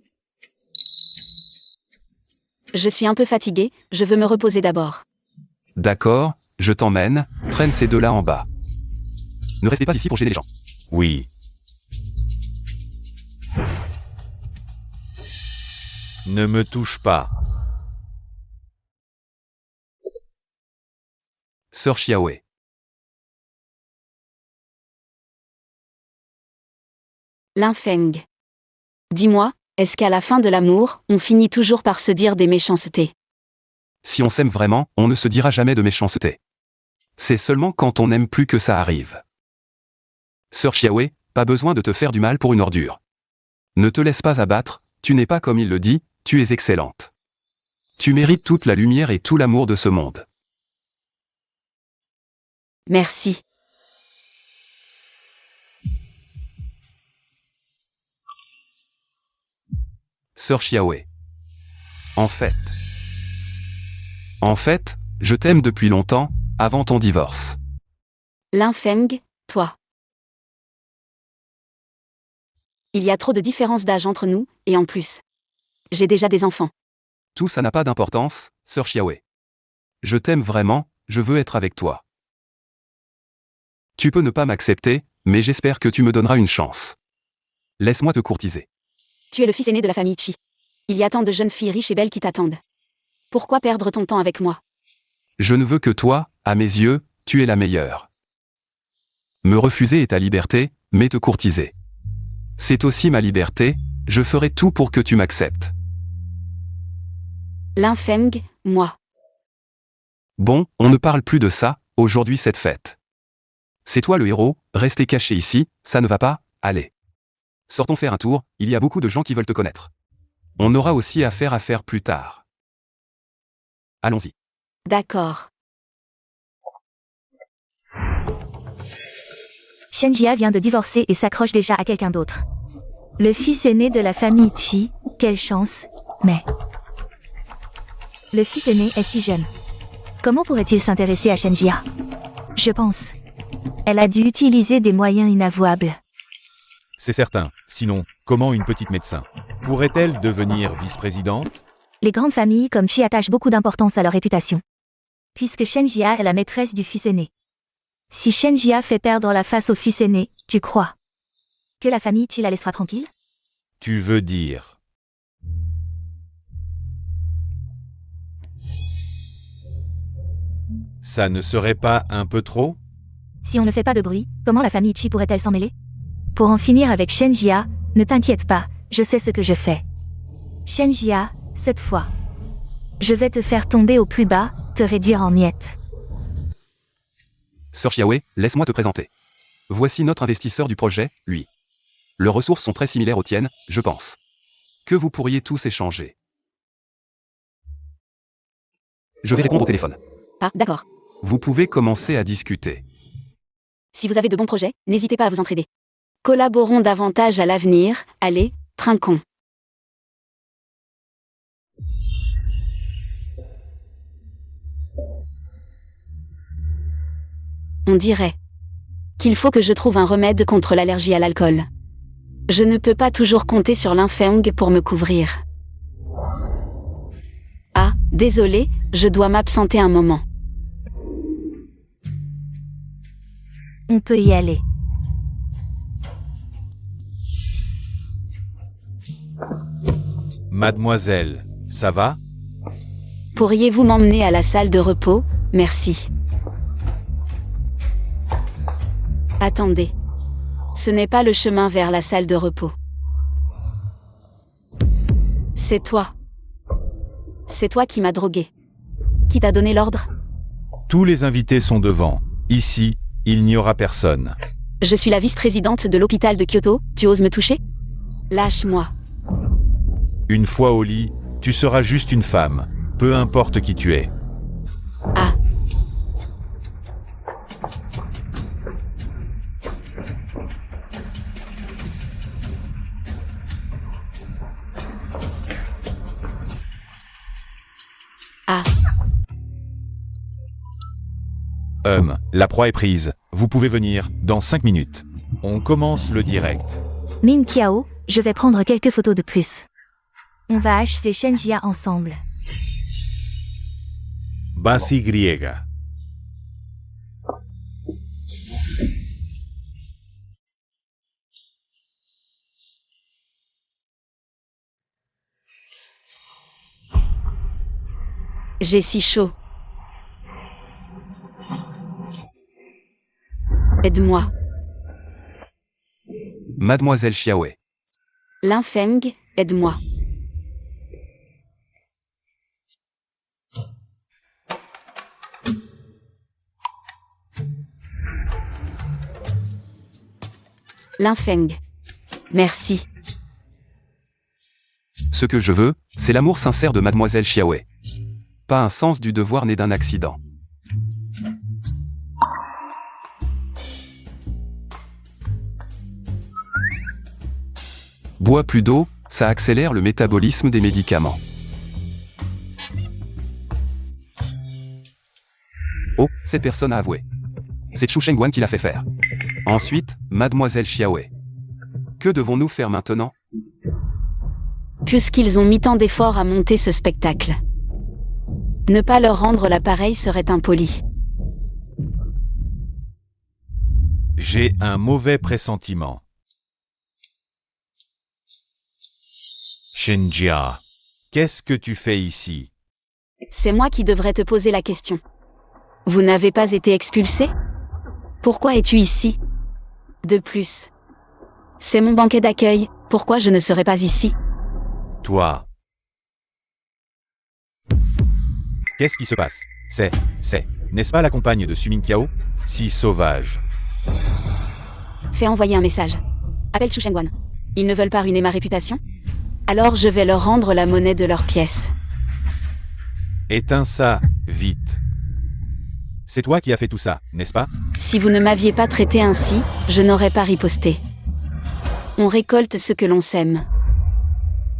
Je suis un peu fatiguée, je veux me reposer d'abord. D'accord, je t'emmène, traîne ces deux-là en bas. Ne restez pas ici pour gêner les gens. Oui. Ne me touche pas. Sœur Xiaowei. Linfeng. Dis-moi, est-ce qu'à la fin de l'amour, on finit toujours par se dire des méchancetés? Si on s'aime vraiment, on ne se dira jamais de méchanceté. C'est seulement quand on n'aime plus que ça arrive. Sœur Xiaowei, pas besoin de te faire du mal pour une ordure. Ne te laisse pas abattre, tu n'es pas comme il le dit, tu es excellente. Tu mérites toute la lumière et tout l'amour de ce monde. Merci. Sœur Xiaowei. En fait, je t'aime depuis longtemps, avant ton divorce. Linfeng, toi. Il y a trop de différences d'âge entre nous, et en plus, j'ai déjà des enfants. Tout ça n'a pas d'importance, Sœur Xiaowei. Je t'aime vraiment, je veux être avec toi. Tu peux ne pas m'accepter, mais j'espère que tu me donneras une chance. Laisse-moi te courtiser. Tu es le fils aîné de la famille Chi. Il y a tant de jeunes filles riches et belles qui t'attendent. Pourquoi perdre ton temps avec moi? Je ne veux que toi, à mes yeux, tu es la meilleure. Me refuser est ta liberté, mais te courtiser. C'est aussi ma liberté, je ferai tout pour que tu m'acceptes. L'infeng, moi. Bon, on ne parle plus de ça, aujourd'hui c'est fête. C'est toi le héros, rester caché ici, ça ne va pas, allez. Sortons faire un tour, il y a beaucoup de gens qui veulent te connaître. On aura aussi affaire à faire plus tard. Allons-y. D'accord. Shenjia vient de divorcer et s'accroche déjà à quelqu'un d'autre. Le fils aîné de la famille Chi, quelle chance, mais... Le fils aîné est si jeune. Comment pourrait-il s'intéresser à Shenjia? Je pense. Elle a dû utiliser des moyens inavouables. C'est certain. Sinon, comment une petite médecin pourrait-elle devenir vice-présidente? Les grandes familles comme Chi attachent beaucoup d'importance à leur réputation. Puisque Shenjia est la maîtresse du fils aîné. Si Shenjia fait perdre la face au fils aîné, tu crois que la famille Chi la laissera tranquille? Tu veux dire... Ça ne serait pas un peu trop? Si on ne fait pas de bruit, comment la famille Chi pourrait-elle s'en mêler? Pour en finir avec Shenjia, ne t'inquiète pas, je sais ce que je fais. Shenjia, cette fois. Je vais te faire tomber au plus bas, te réduire en miettes. Sir Xiaowei, laisse-moi te présenter. Voici notre investisseur du projet, lui. Leurs ressources sont très similaires aux tiennes, je pense. Que vous pourriez tous échanger. Je vais répondre au téléphone. Ah, d'accord. Vous pouvez commencer à discuter. Si vous avez de bons projets, n'hésitez pas à vous entraider. Collaborons davantage à l'avenir, allez, trinquons. On dirait qu'il faut que je trouve un remède contre l'allergie à l'alcool. Je ne peux pas toujours compter sur l'infeng pour me couvrir. Ah, désolé, je dois m'absenter un moment. On peut y aller. Mademoiselle, ça va? Pourriez-vous m'emmener à la salle de repos? Merci. Attendez. Ce n'est pas le chemin vers la salle de repos. C'est toi. C'est toi qui m'as drogué. Qui t'a donné l'ordre? Tous les invités sont devant. Ici, il n'y aura personne. Je suis la vice-présidente de l'hôpital de Kyoto, tu oses me toucher? Lâche-moi. Une fois au lit, tu seras juste une femme, peu importe qui tu es. Ah. Ah. La proie est prise. Vous pouvez venir, dans 5 minutes. On commence le direct. Min Kiao, je vais prendre quelques photos de plus. On va achever Shenjia ensemble. Basi griega. J'ai si chaud. Aide-moi. Mademoiselle Xiaowei. L'infeng, aide-moi. L'infeng. Merci. Ce que je veux, c'est l'amour sincère de Mademoiselle Xiaowei. Pas un sens du devoir né d'un accident. Bois plus d'eau, ça accélère le métabolisme des médicaments. Oh, cette personne a avoué. C'est Chu Shengguan qui l'a fait faire. Ensuite, Mademoiselle Xiaowei. Que devons-nous faire maintenant? Puisqu'ils ont mis tant d'efforts à monter ce spectacle. Ne pas leur rendre l'appareil serait impoli. J'ai un mauvais pressentiment. Shenjia. Qu'est-ce que tu fais ici? C'est moi qui devrais te poser la question. Vous n'avez pas été expulsé? Pourquoi es-tu ici? De plus, c'est mon banquet d'accueil, pourquoi je ne serais pas ici? Toi. Qu'est-ce qui se passe? N'est-ce pas la compagne de Sumin Kiao? Si sauvage. Fais envoyer un message. Appelle Chu Shengguan. Ils ne veulent pas ruiner ma réputation? Alors je vais leur rendre la monnaie de leurs pièces. Éteins ça, vite. C'est toi qui as fait tout ça, n'est-ce pas? Si vous ne m'aviez pas traité ainsi, je n'aurais pas riposté. On récolte ce que l'on sème.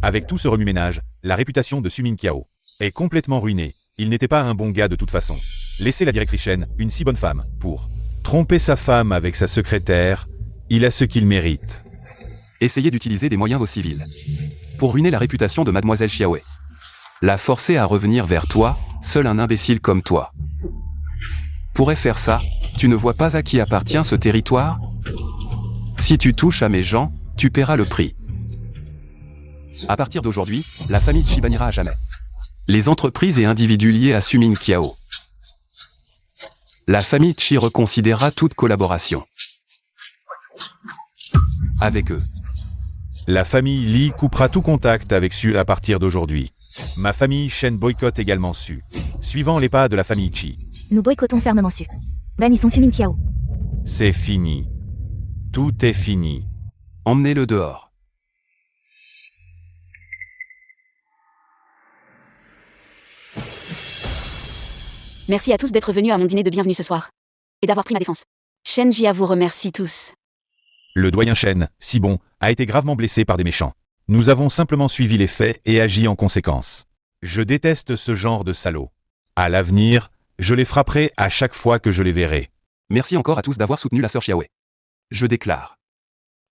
Avec tout ce remue-ménage, la réputation de Sumin Kiao est complètement ruinée. Il n'était pas un bon gars de toute façon. Laissez la directrice Shen, une si bonne femme, pour tromper sa femme avec sa secrétaire, il a ce qu'il mérite. Essayez d'utiliser des moyens au civil. Pour ruiner la réputation de Mademoiselle Xiaowei. La forcer à revenir vers toi, seul un imbécile comme toi pourrait faire ça. Tu ne vois pas à qui appartient ce territoire? Si tu touches à mes gens, tu paieras le prix. À partir d'aujourd'hui, la famille Chi bannira à jamais les entreprises et individus liés à Sumin Kiao. La famille Chi reconsidérera toute collaboration avec eux. La famille Li coupera tout contact avec Su à partir d'aujourd'hui. Ma famille Shen boycotte également Su, suivant les pas de la famille Chi. Nous boycottons fermement Su. Bannissons Sumin Kiao. C'est fini. Tout est fini. Emmenez-le dehors. Merci à tous d'être venus à mon dîner de bienvenue ce soir. Et d'avoir pris ma défense. Shen Jia vous remercie tous. Le doyen Shen, si bon, a été gravement blessé par des méchants. Nous avons simplement suivi les faits et agi en conséquence. Je déteste ce genre de salauds. À l'avenir, je les frapperai à chaque fois que je les verrai. Merci encore à tous d'avoir soutenu la sœur Xiaowei. Je déclare.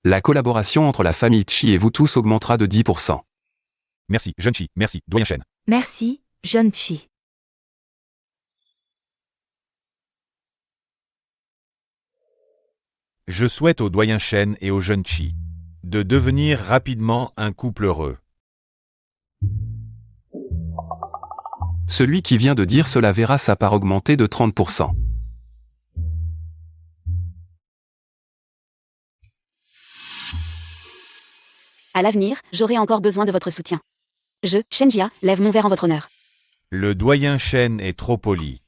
La collaboration entre la famille Chi et vous tous augmentera de 10%. Merci, jeune Chi, merci, doyen Shen. Merci, jeune Chi. Je souhaite au doyen Shen et au jeune Chi de devenir rapidement un couple heureux. Celui qui vient de dire cela verra sa part augmenter de 30%. À l'avenir, j'aurai encore besoin de votre soutien. Je, Shen Jia, lève mon verre en votre honneur. Le doyen Shen est trop poli.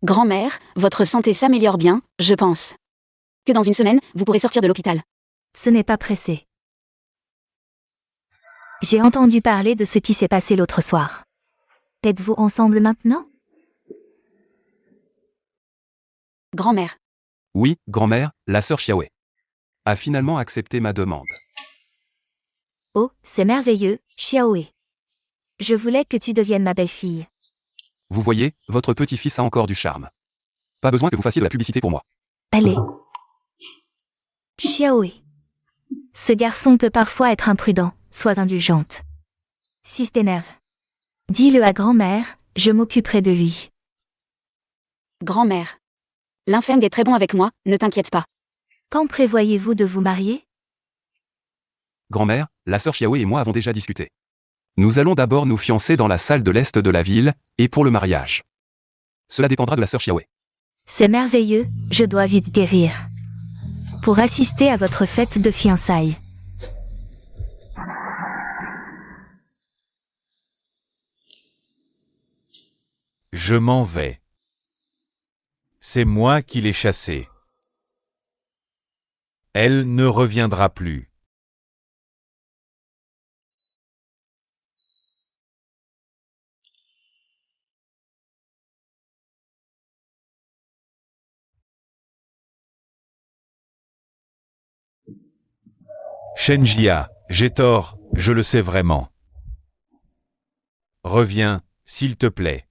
Grand-mère, votre santé s'améliore bien, je pense. Que dans une semaine, vous pourrez sortir de l'hôpital. Ce n'est pas pressé. J'ai entendu parler de ce qui s'est passé l'autre soir. Êtes-vous ensemble maintenant? Grand-mère. Oui, grand-mère, la sœur Xiaowei a finalement accepté ma demande. Oh, c'est merveilleux, Xiaowei. Je voulais que tu deviennes ma belle-fille. Vous voyez, votre petit-fils a encore du charme. Pas besoin que vous fassiez de la publicité pour moi. Allez. Xiaowei. Ce garçon peut parfois être imprudent, sois indulgente. S'il t'énerve, dis-le à grand-mère, je m'occuperai de lui. Grand-mère. L'infirme est très bon avec moi, ne t'inquiète pas. Quand prévoyez-vous de vous marier? Grand-mère, la sœur Xiaowei et moi avons déjà discuté. Nous allons d'abord nous fiancer dans la salle de l'est de la ville, et pour le mariage. Cela dépendra de la sœur Xiaowei. C'est merveilleux, je dois vite guérir. Pour assister à votre fête de fiançailles. Je m'en vais. C'est moi qui l'ai chassée. Elle ne reviendra plus. Shen Jia, j'ai tort, je le sais vraiment. Reviens, s'il te plaît.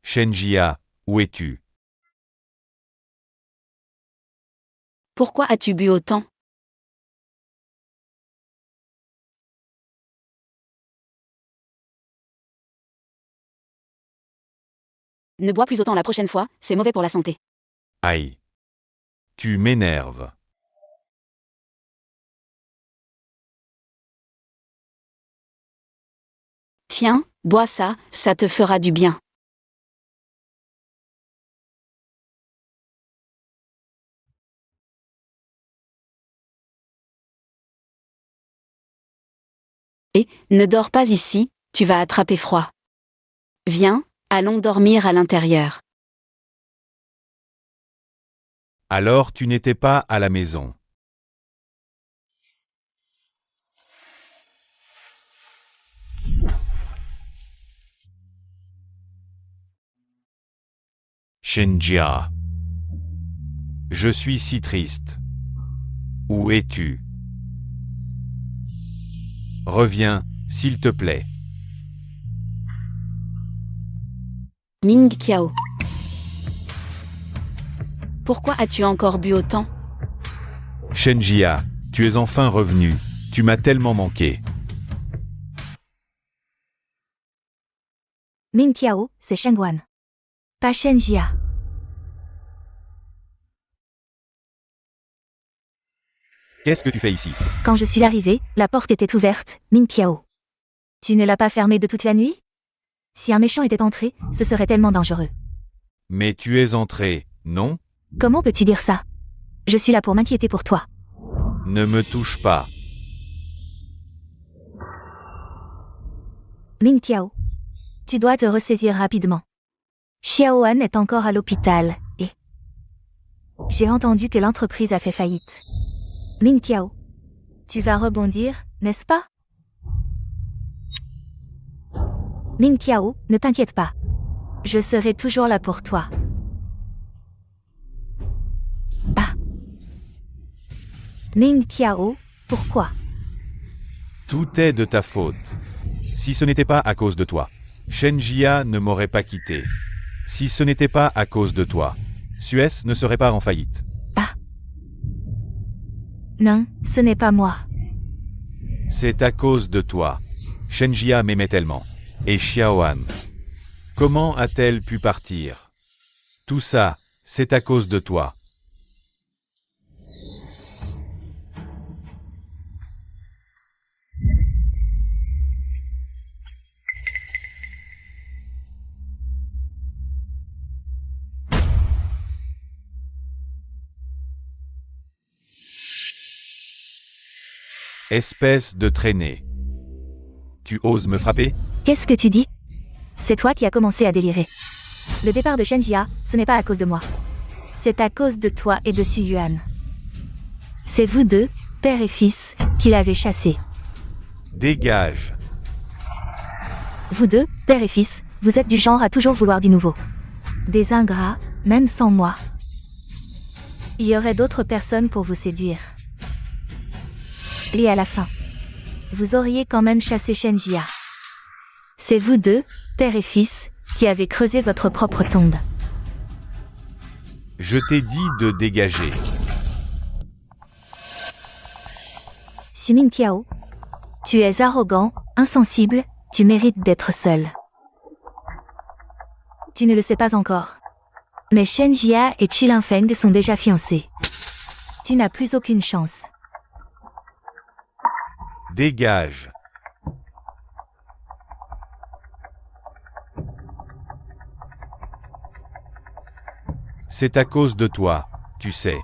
Shen Jia, où es-tu? Pourquoi as-tu bu autant? Ne bois plus autant la prochaine fois, c'est mauvais pour la santé. Aïe. Tu m'énerves. Tiens, bois ça, ça te fera du bien. Et, ne dors pas ici, tu vas attraper froid. Viens, allons dormir à l'intérieur. Alors tu n'étais pas à la maison. Shinjia. Je suis si triste. Où es-tu? Reviens, s'il te plaît. Ming Qiao. Pourquoi as-tu encore bu autant? Shenjia, tu es enfin revenu. Tu m'as tellement manqué. Ming Qiao, c'est Shengguan. Pas Shenjia. Qu'est-ce que tu fais ici? Quand je suis arrivée, la porte était ouverte, Ming Qiao. Tu ne l'as pas fermée de toute la nuit? Si un méchant était entré, ce serait tellement dangereux. Mais tu es entré, non? Comment peux-tu dire ça? Je suis là pour m'inquiéter pour toi. Ne me touche pas. Ming Qiao. Tu dois te ressaisir rapidement. Xiaoan est encore à l'hôpital, et... J'ai entendu que l'entreprise a fait faillite. Ming Qiao. Tu vas rebondir, n'est-ce pas? Ming Qiao, ne t'inquiète pas. Je serai toujours là pour toi. Ah. Ming Qiao, pourquoi? Tout est de ta faute. Si ce n'était pas à cause de toi, Shenjia ne m'aurait pas quitté. Si ce n'était pas à cause de toi, Suez ne serait pas en faillite. Ah. Non, ce n'est pas moi. C'est à cause de toi. Shenjia m'aimait tellement. Et Xiaoan. Comment a-t-elle pu partir? Tout ça, c'est à cause de toi. Espèce de traînée. Tu oses me frapper? Qu'est-ce que tu dis? C'est toi qui as commencé à délirer. Le départ de Shenjia, ce n'est pas à cause de moi. C'est à cause de toi et de Su Yuan. C'est vous deux, père et fils, qui l'avez chassé. Dégage. Vous deux, père et fils, vous êtes du genre à toujours vouloir du nouveau. Des ingrats, même sans moi. Il y aurait d'autres personnes pour vous séduire. Et à la fin, vous auriez quand même chassé Shenjia. C'est vous deux, père et fils, qui avez creusé votre propre tombe. Je t'ai dit de dégager. Su Ming Qiao, tu es arrogant, insensible, tu mérites d'être seul. Tu ne le sais pas encore. Mais Shenjia et Qi Linfeng sont déjà fiancés. Tu n'as plus aucune chance. Dégage. C'est à cause de toi, tu sais.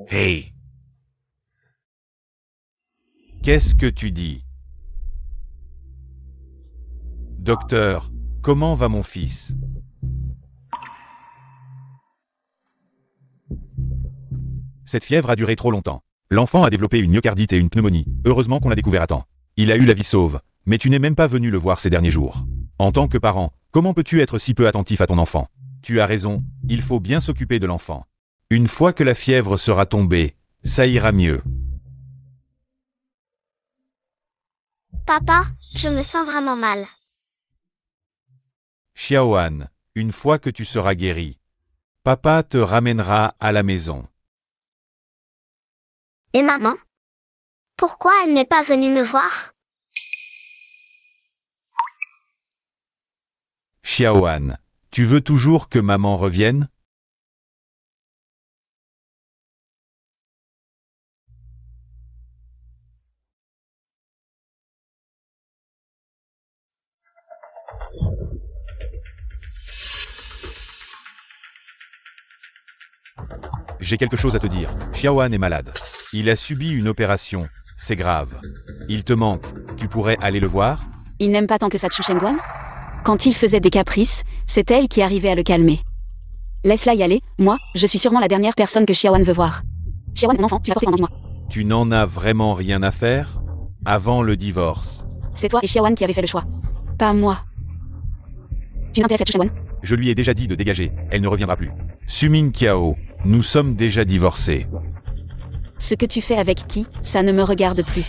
Hey. Qu'est-ce que tu dis? Docteur, comment va mon fils? Cette fièvre a duré trop longtemps. L'enfant a développé une myocardite et une pneumonie. Heureusement qu'on l'a découvert à temps. Il a eu la vie sauve, Mais tu n'es même pas venu le voir ces derniers jours. En tant que parent, comment peux-tu être si peu attentif à ton enfant? Tu as raison, il faut bien s'occuper de l'enfant. Une fois que la fièvre sera tombée, ça ira mieux. Papa, je me sens vraiment mal. Xiaoan, une fois que tu seras guéri, papa te ramènera à la maison. Et maman? Pourquoi elle n'est pas venue me voir? Xiaoan, tu veux toujours que maman revienne? J'ai quelque chose à te dire. Xiaoan est malade. Il a subi une opération. C'est grave. Il te manque. Tu pourrais aller le voir? Il n'aime pas tant que ça Chu Shengguan? Quand il faisait des caprices, c'est elle qui arrivait à le calmer. Laisse-la y aller, moi, je suis sûrement la dernière personne que Xiaoan veut voir. Xiaoan, mon enfant, tu l'as porté pendant 10 mois. Tu n'en as vraiment rien à faire? Avant le divorce. C'est toi et Xiaoan qui avez fait le choix. Pas moi. Tu n'intéresses à Chu Shengguan? Je lui ai déjà dit de dégager. Elle ne reviendra plus. Sumin Kiao, nous sommes déjà divorcés. Ce que tu fais avec qui, ça ne me regarde plus.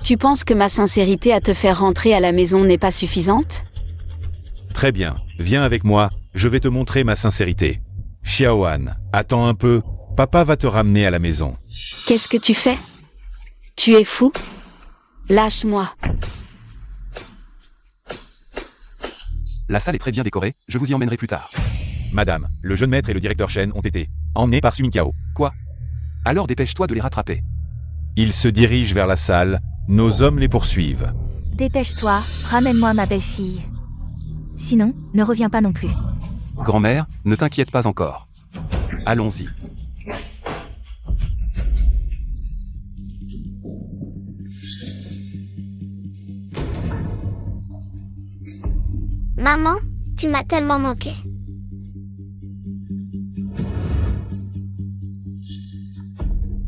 Tu penses que ma sincérité à te faire rentrer à la maison n'est pas suffisante? Très bien, viens avec moi, je vais te montrer ma sincérité. Xiaoan, attends un peu, papa va te ramener à la maison. Qu'est-ce que tu fais? Tu es fou? Lâche-moi. La salle est très bien décorée, je vous y emmènerai plus tard. Madame, le jeune maître et le directeur Shen ont été emmenés par Sumin Kiao. Quoi? Alors dépêche-toi de les rattraper. Ils se dirigent vers la salle, nos hommes les poursuivent. Dépêche-toi, ramène-moi ma belle-fille. Sinon, ne reviens pas non plus. Grand-mère, ne t'inquiète pas encore. Allons-y. Maman, tu m'as tellement manqué.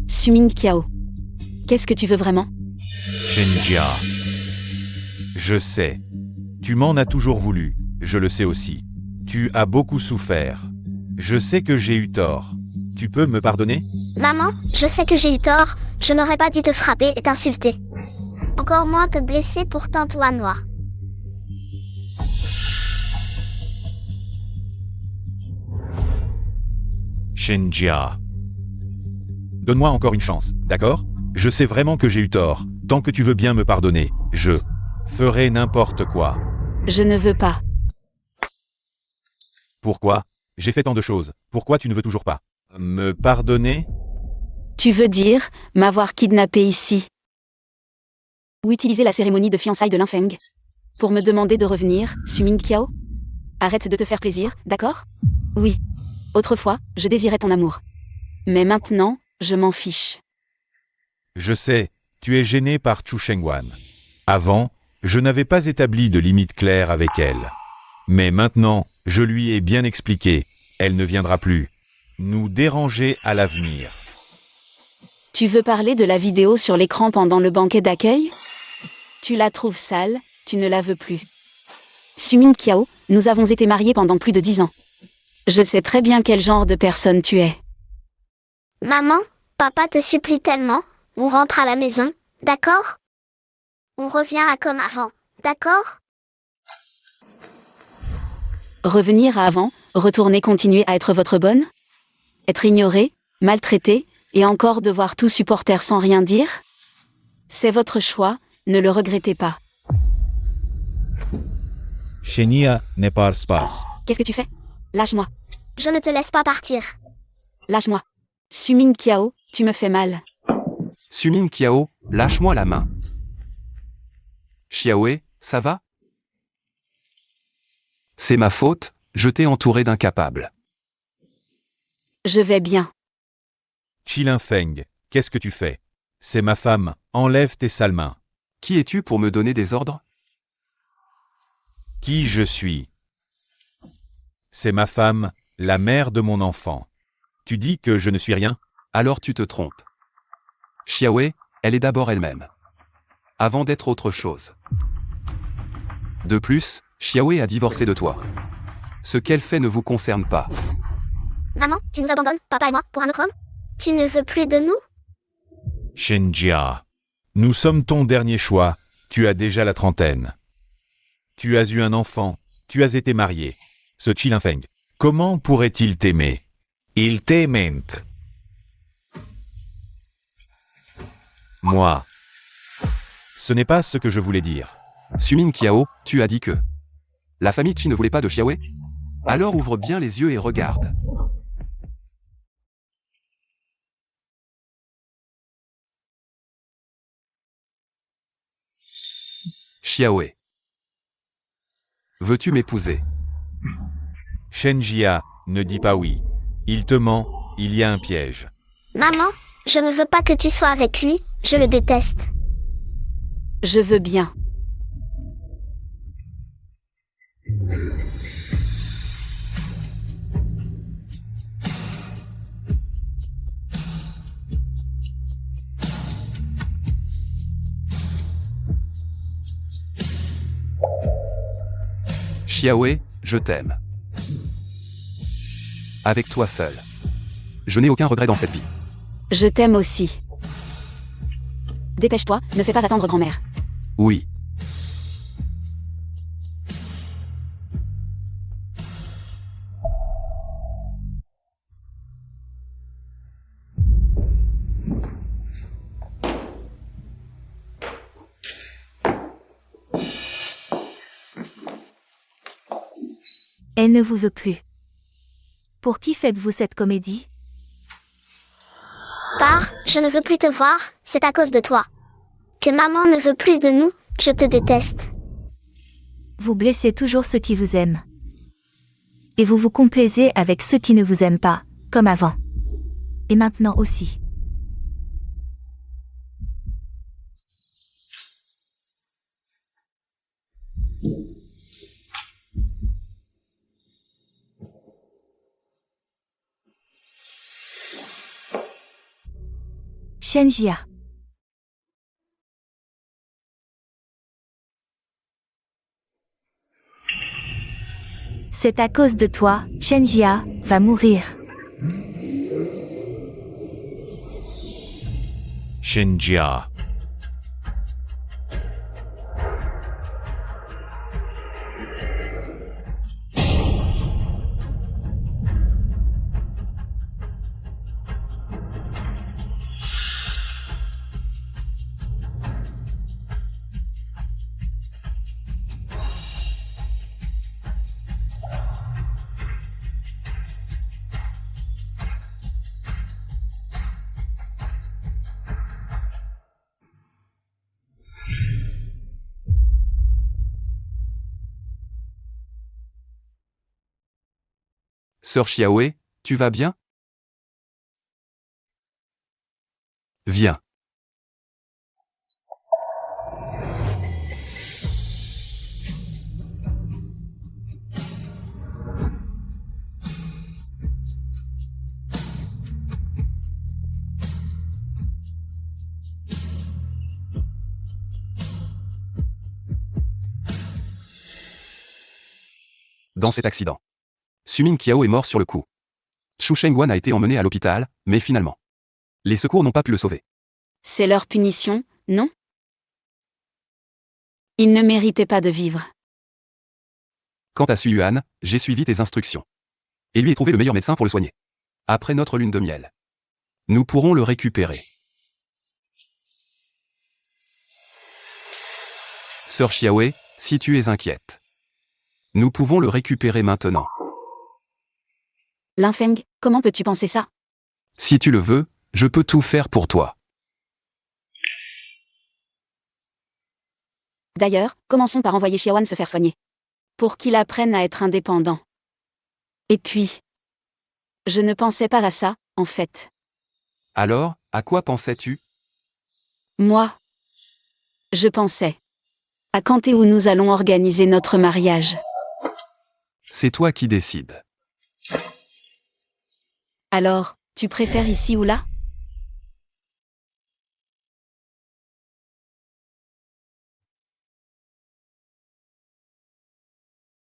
Sumin Kiao. Qu'est-ce que tu veux vraiment? Shenjia. Je sais. Tu m'en as toujours voulu, je le sais aussi. Tu as beaucoup souffert. Je sais que j'ai eu tort. Tu peux me pardonner? Maman, je sais que j'ai eu tort, je n'aurais pas dû te frapper et t'insulter. Encore moins te blesser pour tante Wanhua. Shenjia. Donne-moi encore une chance, d'accord? Je sais vraiment que j'ai eu tort. Tant que tu veux bien me pardonner, je ferai n'importe quoi. Je ne veux pas. Pourquoi? J'ai fait tant de choses. Pourquoi tu ne veux toujours pas me pardonner? Tu veux dire, m'avoir kidnappé ici? Ou utiliser la cérémonie de fiançailles de Linfeng? Pour me demander de revenir, Sumin Kiao? Arrête de te faire plaisir, d'accord? Oui. Autrefois, je désirais ton amour. Mais maintenant, je m'en fiche. Je sais, tu es gêné par Chu Shengguan. Avant, je n'avais pas établi de limite claire avec elle. Mais maintenant, je lui ai bien expliqué, elle ne viendra plus nous déranger à l'avenir. Tu veux parler de la vidéo sur l'écran pendant le banquet d'accueil? Tu la trouves sale, tu ne la veux plus. Sumin Kiao, nous avons été mariés pendant plus de 10 ans. Je sais très bien quel genre de personne tu es. Maman, papa te supplie tellement, on rentre à la maison, d'accord? On revient à comme avant, d'accord? Revenir à avant, retourner continuer à être votre bonne? Être ignoré, maltraité, et encore devoir tout supporter sans rien dire? C'est votre choix, ne le regrettez pas. Shenia ne parle pas. Qu'est-ce que tu fais? Lâche-moi, Je ne te laisse pas partir. lâche-moi. Sumin Kiao, tu me fais mal. Sumin Kiao, lâche-moi la main. Xiaoé, ça va? C'est ma faute, je t'ai entouré d'incapables. Je vais bien. Chi Linfeng, qu'est-ce que tu fais? C'est ma femme, enlève tes sales mains. Qui es-tu pour me donner des ordres? Qui je suis? C'est ma femme, la mère de mon enfant. Tu dis que je ne suis rien? Alors tu te trompes. Xiaoé, elle est d'abord elle-même. Avant d'être autre chose. De plus, Xiaowei a divorcé de toi. Ce qu'elle fait ne vous concerne pas. Maman, tu nous abandonnes, papa et moi, pour un autre homme? Tu ne veux plus de nous? Shenjia. Nous sommes ton dernier choix, tu as déjà la trentaine. Tu as eu un enfant, tu as été marié. Ce Chilinfeng, comment pourrait-il t'aimer? Il t'aime. Moi. Ce n'est pas ce que je voulais dire. Sumin Qiao, tu as dit que la famille Qi ne voulait pas de Xiaowei? Alors ouvre bien les yeux et regarde. Xiaowei. Veux-tu m'épouser? Shenjia, ne dis pas oui. Il te ment, il y a un piège. Maman, je ne veux pas que tu sois avec lui, je le déteste. Je veux bien. Xiaowei, je t'aime. Avec toi seul. Je n'ai aucun regret dans cette vie. Je t'aime aussi. Dépêche-toi, ne fais pas attendre grand-mère. Oui. Elle ne vous veut plus. Pour qui faites-vous cette comédie? Pars, je ne veux plus te voir, c'est à cause de toi. Que maman ne veut plus de nous, je te déteste. Vous blessez toujours ceux qui vous aiment. Et vous vous complaisez avec ceux qui ne vous aiment pas, comme avant. Et maintenant aussi. Shenjia. C'est à cause de toi, Shenjia va mourir. Shenjia. Sœur Xiaowei, tu vas bien? Viens. Dans cet accident, Sumin Qiao est mort sur le coup. Xu Shengguan a été emmené à l'hôpital, mais finalement, les secours n'ont pas pu le sauver. C'est leur punition, non? Ils ne méritaient pas de vivre. Quant à Su Yuan, j'ai suivi tes instructions. Et lui ai trouvé le meilleur médecin pour le soigner. Après notre lune de miel, nous pourrons le récupérer. Sœur Xiaowei, si tu es inquiète, nous pouvons le récupérer maintenant. Linfeng, comment peux-tu penser ça? Si tu le veux, je peux tout faire pour toi. D'ailleurs, commençons par envoyer Xiaoan se faire soigner. Pour qu'il apprenne à être indépendant. Et puis... Je ne pensais pas à ça, en fait. Alors, à quoi pensais-tu? Moi. Je pensais. À quand et où nous allons organiser notre mariage. C'est toi qui décides. Alors, tu préfères ici ou là?